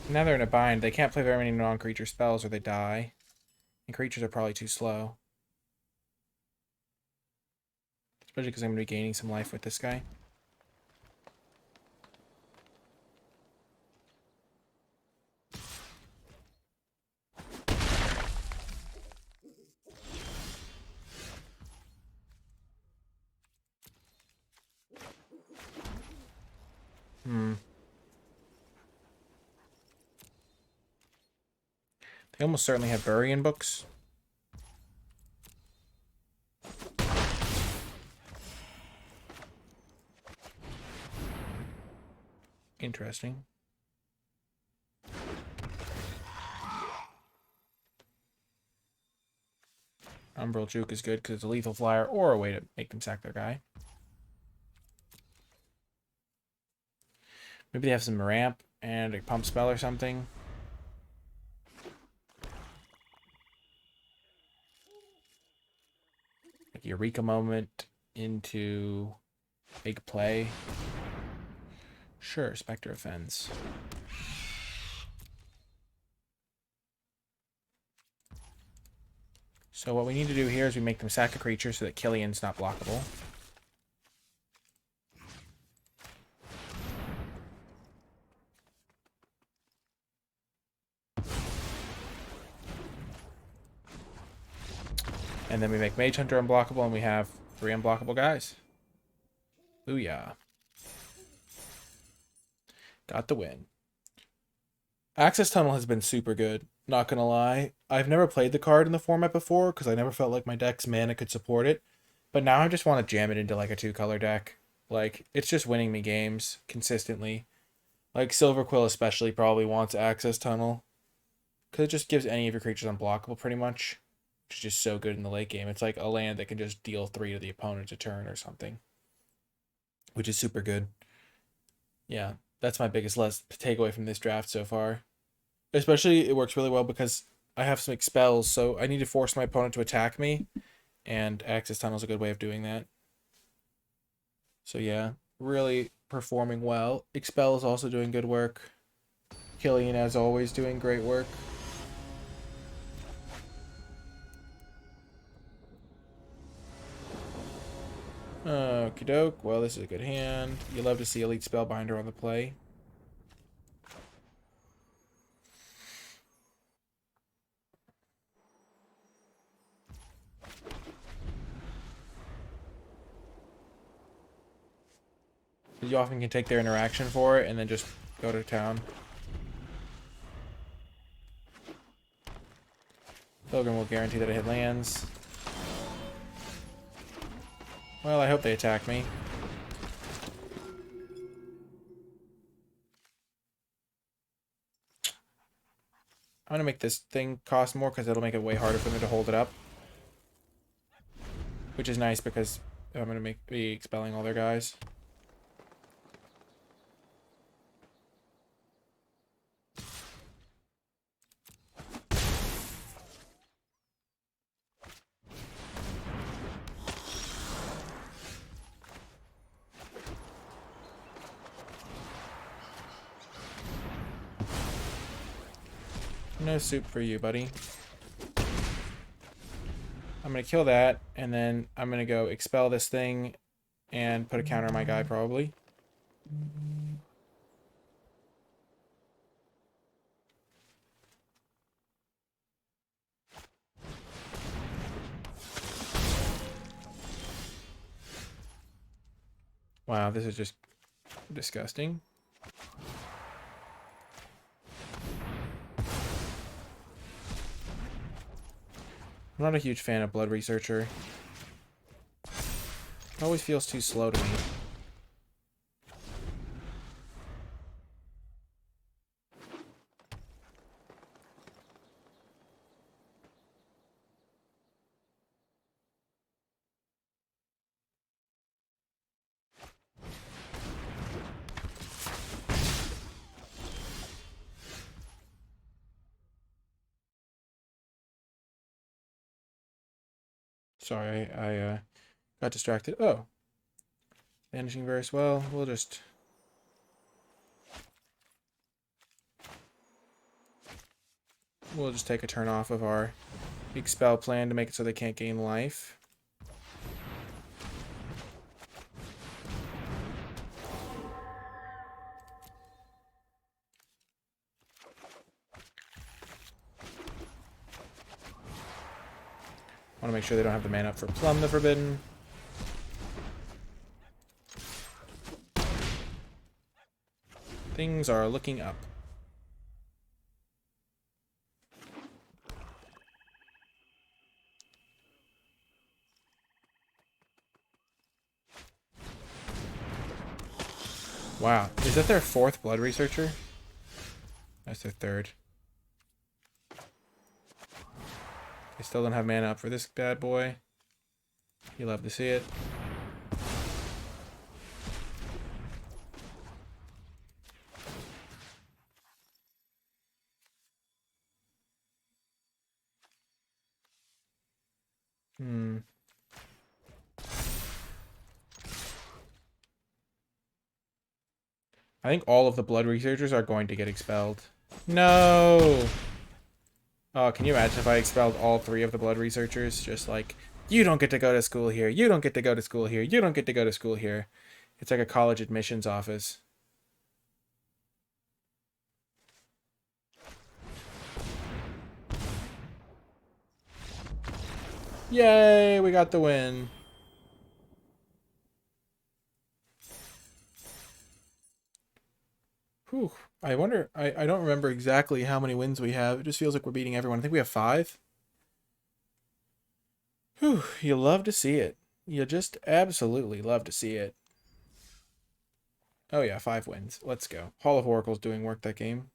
Now they're in a bind. They can't play very many non-creature spells or they die. And creatures are probably too slow. Especially because I'm going to be gaining some life with this guy. They almost certainly have Burying Books. Interesting. Umbral Juke is good because it's a lethal flyer or a way to make them sack their guy. Maybe they have some ramp and a pump spell or something. Like Eureka Moment into big play. Sure, Spectre offends. So what we need to do here is we make them sack a creature so that Killian's not blockable. And then we make Mage Hunter unblockable, and we have 3 unblockable guys. Booyah. Got the win. Access Tunnel has been super good, not gonna lie. I've never played the card in the format before, because I never felt like my deck's mana could support it. But now I just want to jam it into like a 2-color deck. Like, it's just winning me games consistently. Like, Silver Quill especially probably wants Access Tunnel. Because it just gives any of your creatures unblockable, pretty much. Which is just so good in the late game. It's like a land that can just deal 3 to the opponent a turn or something. Which is super good. Yeah, that's my biggest takeaway from this draft so far. Especially, it works really well because I have some expels, so I need to force my opponent to attack me. And Access Tunnel is a good way of doing that. So yeah, really performing well. Expel is also doing good work. Killian, as always, doing great work. Okie doke. Well, this is a good hand. You love to see Elite Spellbinder on the play. You often can take their interaction for it and then just go to town. Pilgrim will guarantee that it hit lands. Well, I hope they attack me. I'm gonna make this thing cost more because it'll make it way harder for them to hold it up. Which is nice because I'm gonna be expelling all their guys. No soup for you, buddy. I'm I'm going to kill that, and then I'm going to go expel this thing and put a counter on my guy, probably. Wow, this is just disgusting. I'm not a huge fan of Blood Researcher. It always feels too slow to me. Sorry, I got distracted. Oh. Vanishing verse. Well, we'll just... We'll just take a turn off of our expel plan to make it so they can't gain life. Want to make sure they don't have the mana up for Plumb the Forbidden. Things are looking up. Wow. Is that their 4th Blood Researcher? That's their 3rd. They still don't have mana up for this bad boy. You love to see it. I think all of the Blood Researchers are going to get expelled. No! Oh, can you imagine if I expelled all 3 of the Blood Researchers? Just like, you don't get to go to school here, you don't get to go to school here, you don't get to go to school here. It's like a college admissions office. Yay, we got the win. Whew. I wonder, I don't remember exactly how many wins we have. It just feels like we're beating everyone. I think we have 5. Whew, you love to see it. You just absolutely love to see it. Oh yeah, 5 wins. Let's go. Hall of Oracle's doing work that game.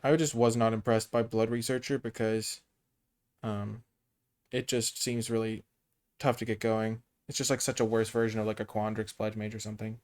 I just was not impressed by Blood Researcher because it just seems really tough to get going. It's just like such a worse version of like a Quandrix Pledge Mage or something.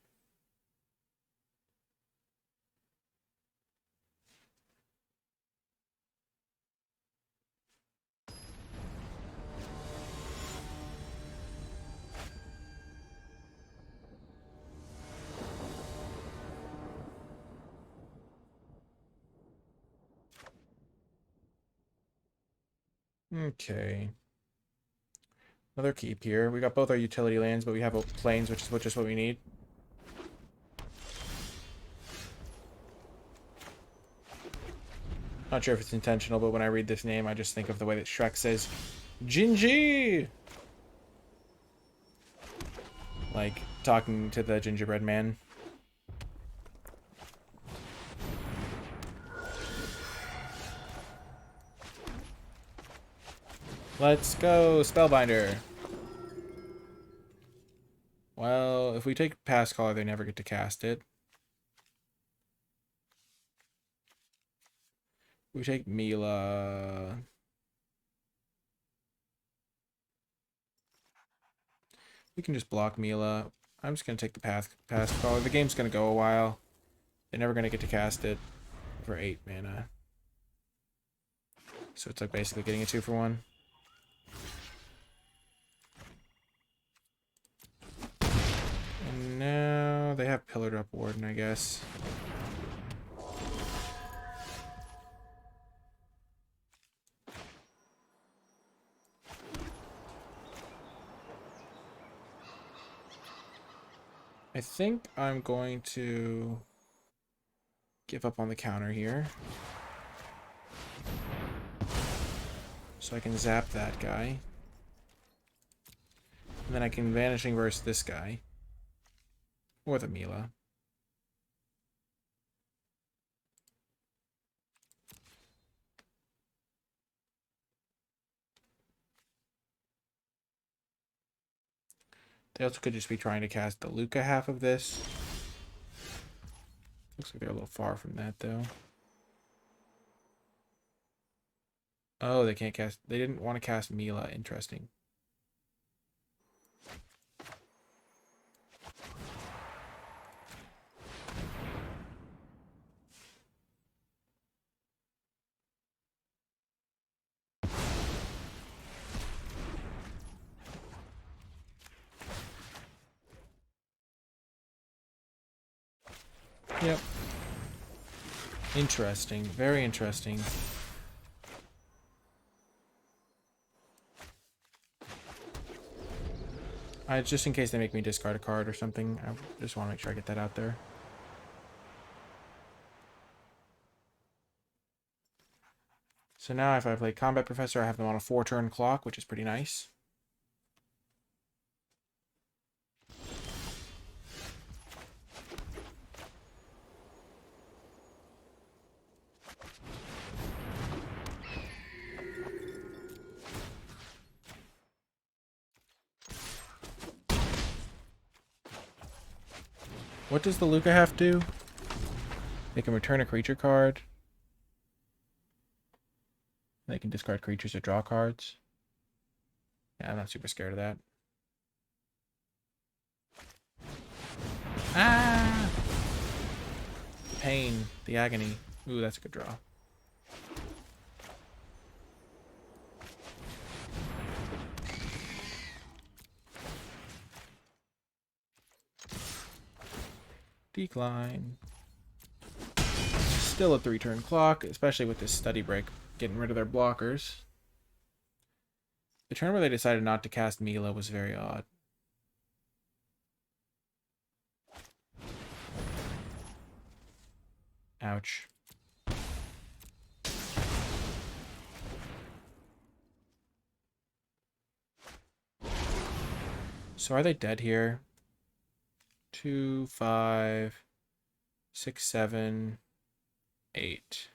Okay. Another keep here. We got both our utility lands, but we have plains, which is just what we need. Not sure if it's intentional, but when I read this name, I just think of the way that Shrek says, Gingy! Like, talking to the gingerbread man. Let's go, Spellbinder. Well, if we take Past Caller, they never get to cast it. We take Mila. We can just block Mila. I'm just going to take the Past Caller. The game's going to go a while. They're never going to get to cast it for 8 mana. So it's like basically getting a 2 for 1. And now they have Pillared Up Warden, I guess. I think I'm going to give up on the counter here. So I can zap that guy. And then I can Vanishing Verse this guy. Or the Mila. They also could just be trying to cast the Luca half of this. Looks like they're a little far from that, though. Oh, they can't cast... They didn't want to cast Mila. Interesting. Yep. Interesting. Very interesting. Just in case they make me discard a card or something, I just want to make sure I get that out there. So now if I play Combat Professor, I have them on a 4-turn clock, which is pretty nice. What does the Luca half do? They can return a creature card. They can discard creatures or draw cards. Yeah, I'm not super scared of that. Ah! Pain. The agony. Ooh, that's a good draw. Decline. Still a 3-turn clock, especially with this study break, getting rid of their blockers. The turn where they decided not to cast Mila was very odd. Ouch. So are they dead here? 2, 5, 6, 7, 8.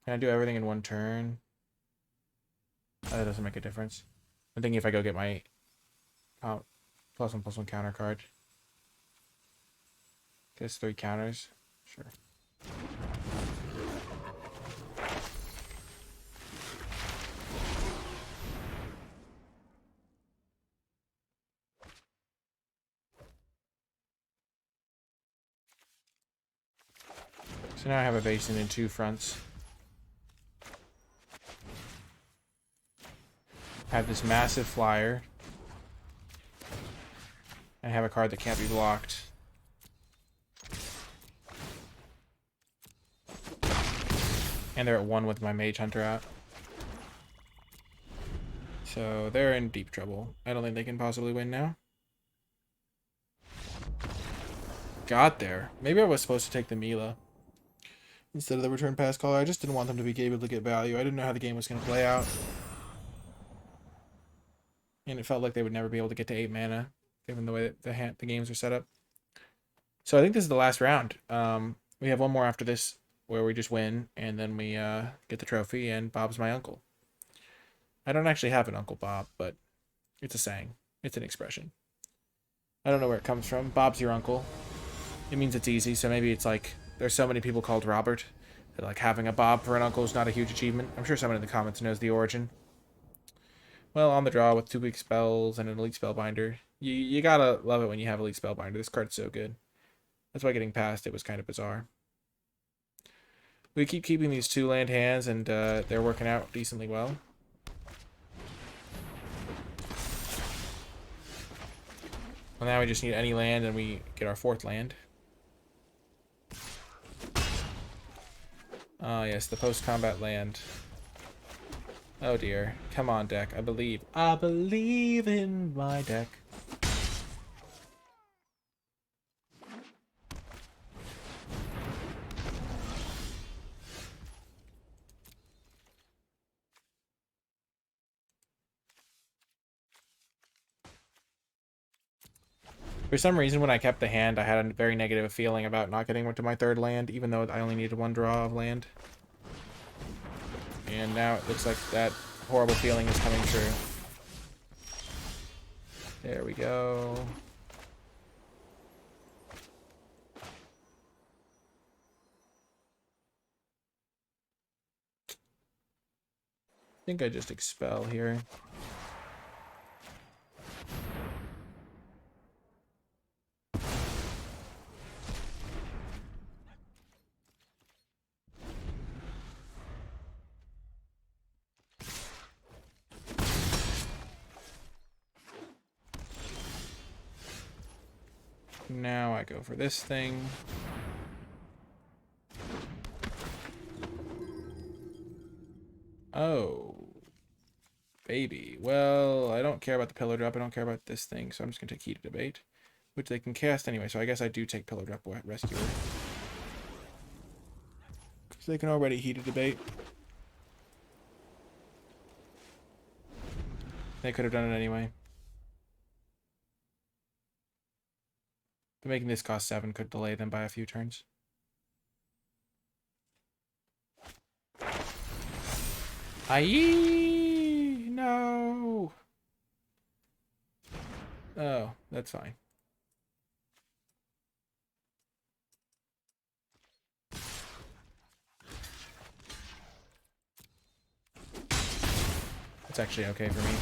Can I do everything in one turn? Oh, that doesn't make a difference. I'm thinking if I go get my +1/+1 counter card. Guess 3 counters. Sure. So now I have a basin in 2 fronts. I have this massive flyer. I have a card that can't be blocked. And they're at 1 with my Mage Hunter out. So they're in deep trouble. I don't think they can possibly win now. Got there. Maybe I was supposed to take the Mila instead of the return pass caller. I just didn't want them to be able to get value. I didn't know how the game was going to play out. And it felt like they would never be able to get to 8 mana, given the way that the games are set up. So I think this is the last round. We have one more after this, where we just win, and then we get the trophy, and Bob's my uncle. I don't actually have an Uncle Bob, but it's a saying. It's an expression. I don't know where it comes from. Bob's your uncle. It means it's easy, so maybe it's like there's so many people called Robert that like having a Bob for an uncle is not a huge achievement. I'm sure someone in the comments knows the origin. Well, on the draw with 2 weak spells and an Elite Spellbinder. You gotta love it when you have Elite Spellbinder. This card's so good. That's why getting past it was kind of bizarre. We keep keeping these 2 land hands, and they're working out decently well. Well, now we just need any land and we get our 4th land. Oh, yes, the post-combat land. Oh, dear. Come on, deck. I believe. I believe in my deck. For some reason, when I kept the hand, I had a very negative feeling about not getting to my 3rd land, even though I only needed 1 draw of land. And now it looks like that horrible feeling is coming true. There we go. I think I just expel here. Now I go for this thing. Oh. Baby. Well, I don't care about the pillar drop. I don't care about this thing, so I'm just going to take Heated Debate, which they can cast anyway, so I guess I do take pillar drop Rescuer. Because they can already Heated Debate. They could have done it anyway. But making this cost 7 could delay them by a few turns. Aye! No! Oh, that's fine. It's actually okay for me.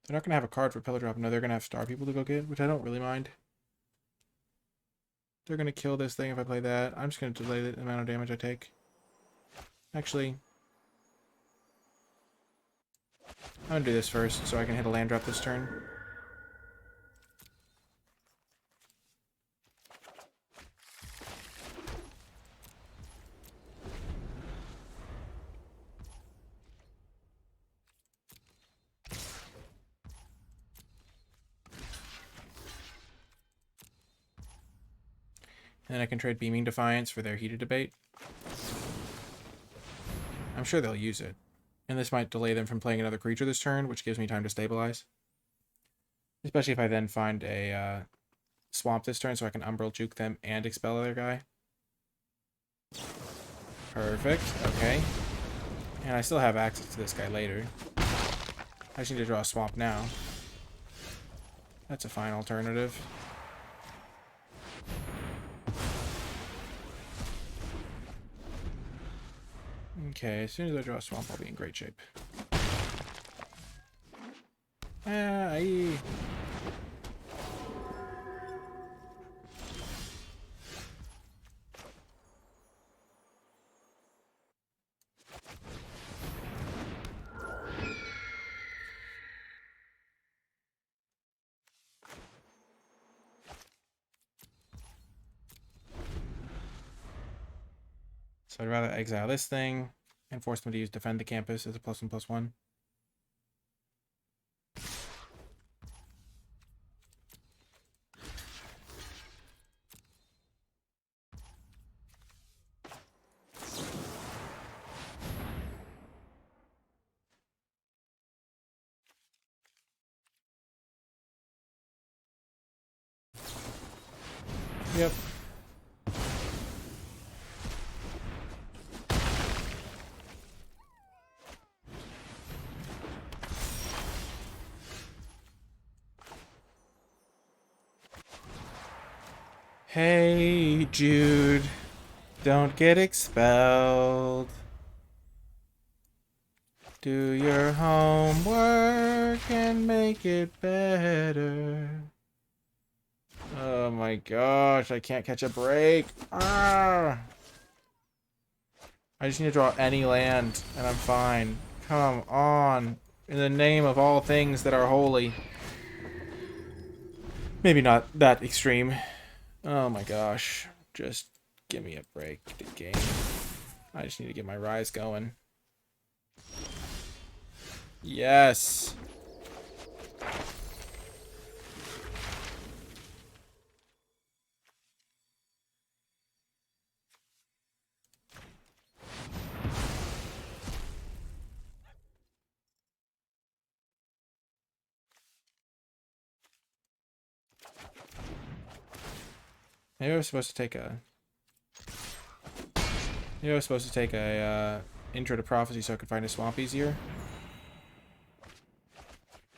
They're not going to have a card for Pillar Drop. No, they're going to have Star People to go get, which I don't really mind. They're going to kill this thing if I play that. I'm just going to delay the amount of damage I take. Actually, I'm going to do this first so I can hit a land drop this turn. And then I can trade Beaming Defiance for their Heated Debate. I'm sure they'll use it. And this might delay them from playing another creature this turn, which gives me time to stabilize. Especially if I then find a swamp this turn so I can Umbral Juke them and expel their guy. Perfect. Okay. And I still have access to this guy later. I just need to draw a swamp now. That's a fine alternative. Okay, as soon as I draw a swamp, I'll be in great shape. Aye. So I'd rather exile this thing and force them to use Defend the Campus as a +1/+1. Yep. Hey, Jude. Don't get expelled. Do your homework and make it better. Oh my gosh, I can't catch a break. Ah! I just need to draw any land, and I'm fine. Come on. In the name of all things that are holy. Maybe not that extreme. Oh my gosh. Just give me a break, the game. I just need to get my rise going. Yes. Maybe I was supposed to take a... Maybe I was supposed to take a intro to prophecy so I could find a swamp easier.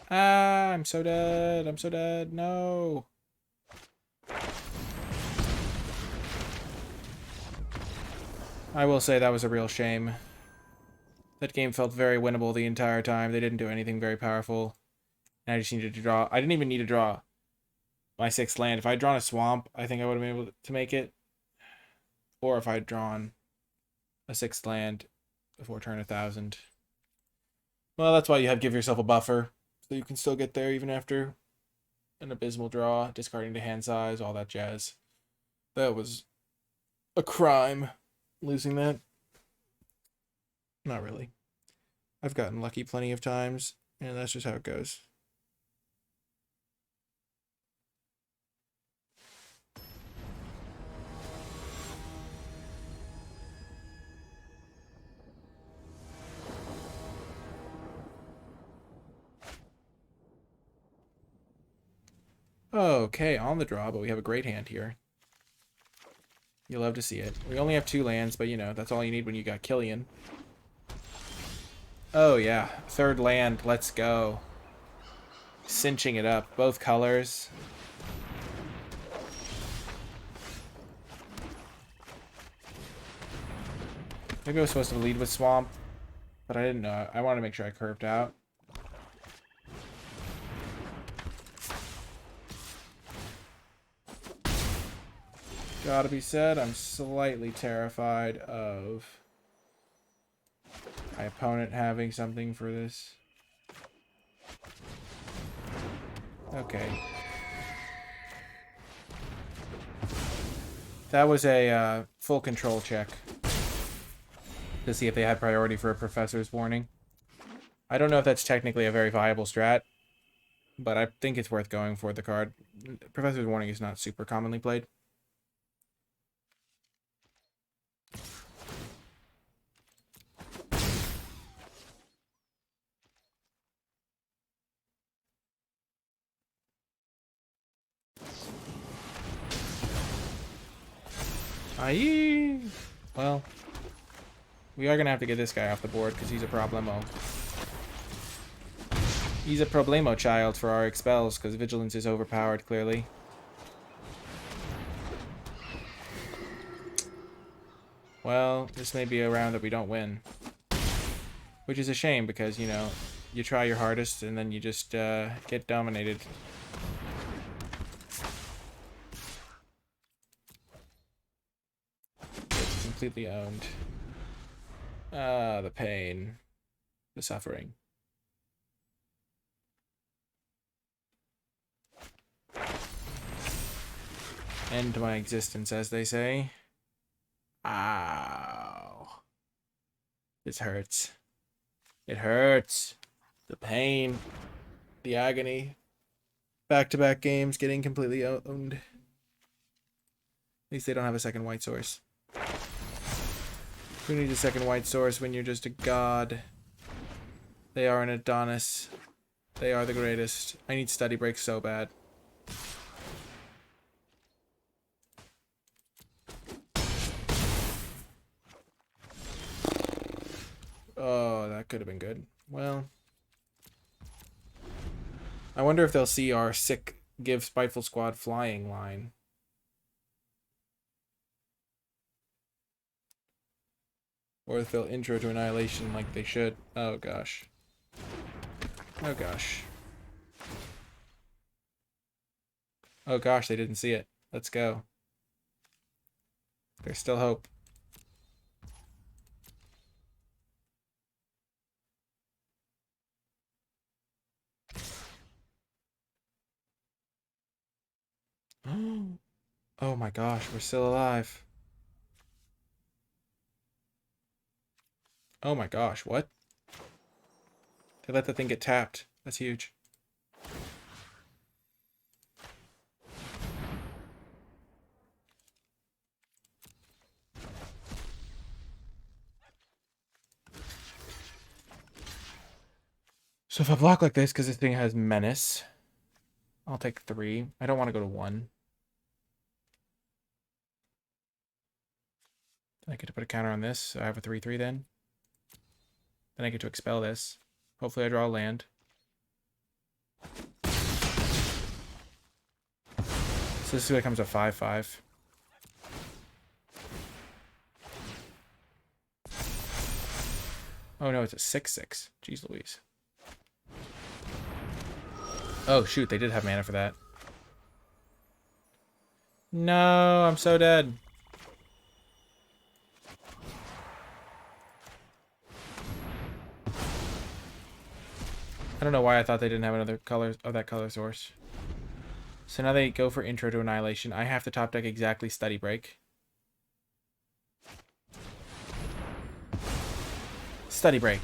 Ah, I'm so dead. I'm so dead. No. I will say that was a real shame. That game felt very winnable the entire time. They didn't do anything very powerful. And I just needed to draw. I didn't even need to draw my 6th land. If I'd drawn a swamp, I think I would have been able to make it. Or if I'd drawn a 6th land before turn 1,000. Well, that's why you have give yourself a buffer. So you can still get there even after an abysmal draw, discarding to hand size, all that jazz. That was a crime, losing that. Not really. I've gotten lucky plenty of times, and that's just how it goes. Okay, on the draw, but we have a great hand here. You love to see it. We only have 2 lands, but you know, that's all you need when you got Killian. Oh yeah, 3rd land, let's go. Cinching it up, both colors. Maybe I was supposed to lead with Swamp, but I didn't know. I wanted to make sure I curved out. Gotta be said, I'm slightly terrified of my opponent having something for this. Okay. That was a full control check to see if they had priority for a Professor's Warning. I don't know if that's technically a very viable strat, but I think it's worth going for the card. Professor's Warning is not super commonly played. Aye. Well, we are going to have to get this guy off the board because he's a problemo. He's a problemo child for our expels because vigilance is overpowered, clearly. Well, this may be a round that we don't win. Which is a shame because, you know, you try your hardest and then you just get dominated. It's completely owned. Ah, the pain. The suffering. End my existence, as they say. Ow. This hurts. It hurts. The pain. The agony. Back-to-back games getting completely owned. At least they don't have a second white source. Who needs a second white source when you're just a god? They are an Adonis. They are the greatest. I need study breaks so bad. Oh, that could have been good. Well, I wonder if they'll see our sick give Spiteful Squad flying line. Or if they'll intro to Annihilation like they should. Oh gosh. Oh gosh. Oh gosh, they didn't see it. Let's go. There's still hope. Oh my gosh, we're still alive. Oh my gosh, what? They let the thing get tapped. That's huge. So if I block like this, because this thing has menace, I'll take 3. I don't want to go to 1. I get to put a counter on this, so I have a 3/3 then. Then I get to expel this. Hopefully I draw a land. So this becomes a 5/5. Oh no, it's a 6/6. Jeez Louise. Oh shoot, they did have mana for that. No, I'm so dead. I don't know why I thought they didn't have another color of that color source. So now they go for Intro to Annihilation. I have to top deck exactly Study Break. Study Break.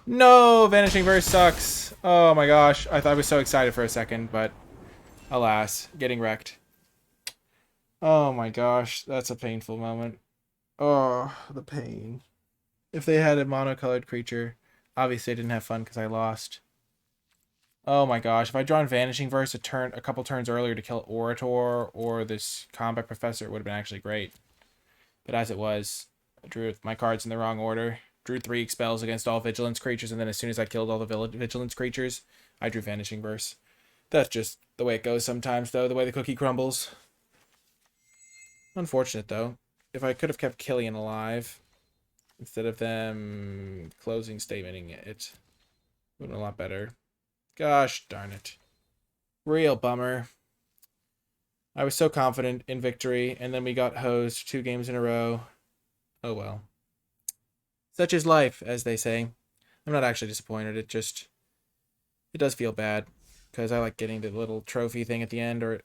No! Vanishing Verse sucks. Oh my gosh. I thought I was so excited for a second, but alas, getting wrecked. Oh my gosh. That's a painful moment. Oh, the pain. If they had a monocolored creature, obviously I didn't have fun because I lost. Oh my gosh, if I'd drawn Vanishing Verse a couple turns earlier to kill Orator or this Combat Professor, it would have been actually great. But as it was, I drew my cards in the wrong order. Drew 3 expels against all Vigilance creatures, and then as soon as I killed all the Vigilance creatures, I drew Vanishing Verse. That's just the way it goes sometimes, though, the way the cookie crumbles. Unfortunate, though. If I could have kept Killian alive, instead of them closing statementing it, it would have been a lot better. Gosh darn it. Real bummer. I was so confident in victory, and then we got hosed 2 games in a row. Oh well. Such is life, as they say. I'm not actually disappointed. It does feel bad, because I like getting the little trophy thing at the end, or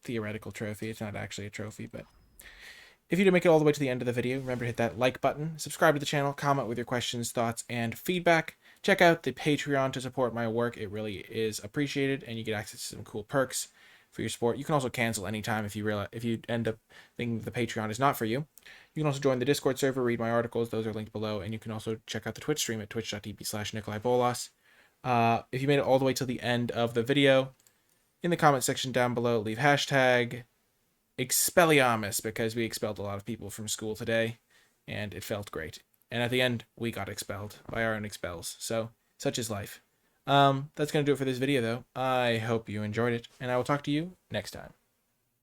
theoretical trophy. It's not actually a trophy, but if you did make it all the way to the end of the video, remember to hit that like button, subscribe to the channel, comment with your questions, thoughts, and feedback. Check out the Patreon to support my work. It really is appreciated, and you get access to some cool perks for your support. You can also cancel anytime if you end up thinking the Patreon is not for you. You can also join the Discord server, read my articles. Those are linked below, and you can also check out the Twitch stream at twitch.tv/NicolaiBolas. If you made it all the way till the end of the video, in the comment section down below, leave hashtag Expelliarmus, because we expelled a lot of people from school today, and it felt great. And at the end, we got expelled by our own expels. So, such is life. That's going to do it for this video, though. I hope you enjoyed it, and I will talk to you next time.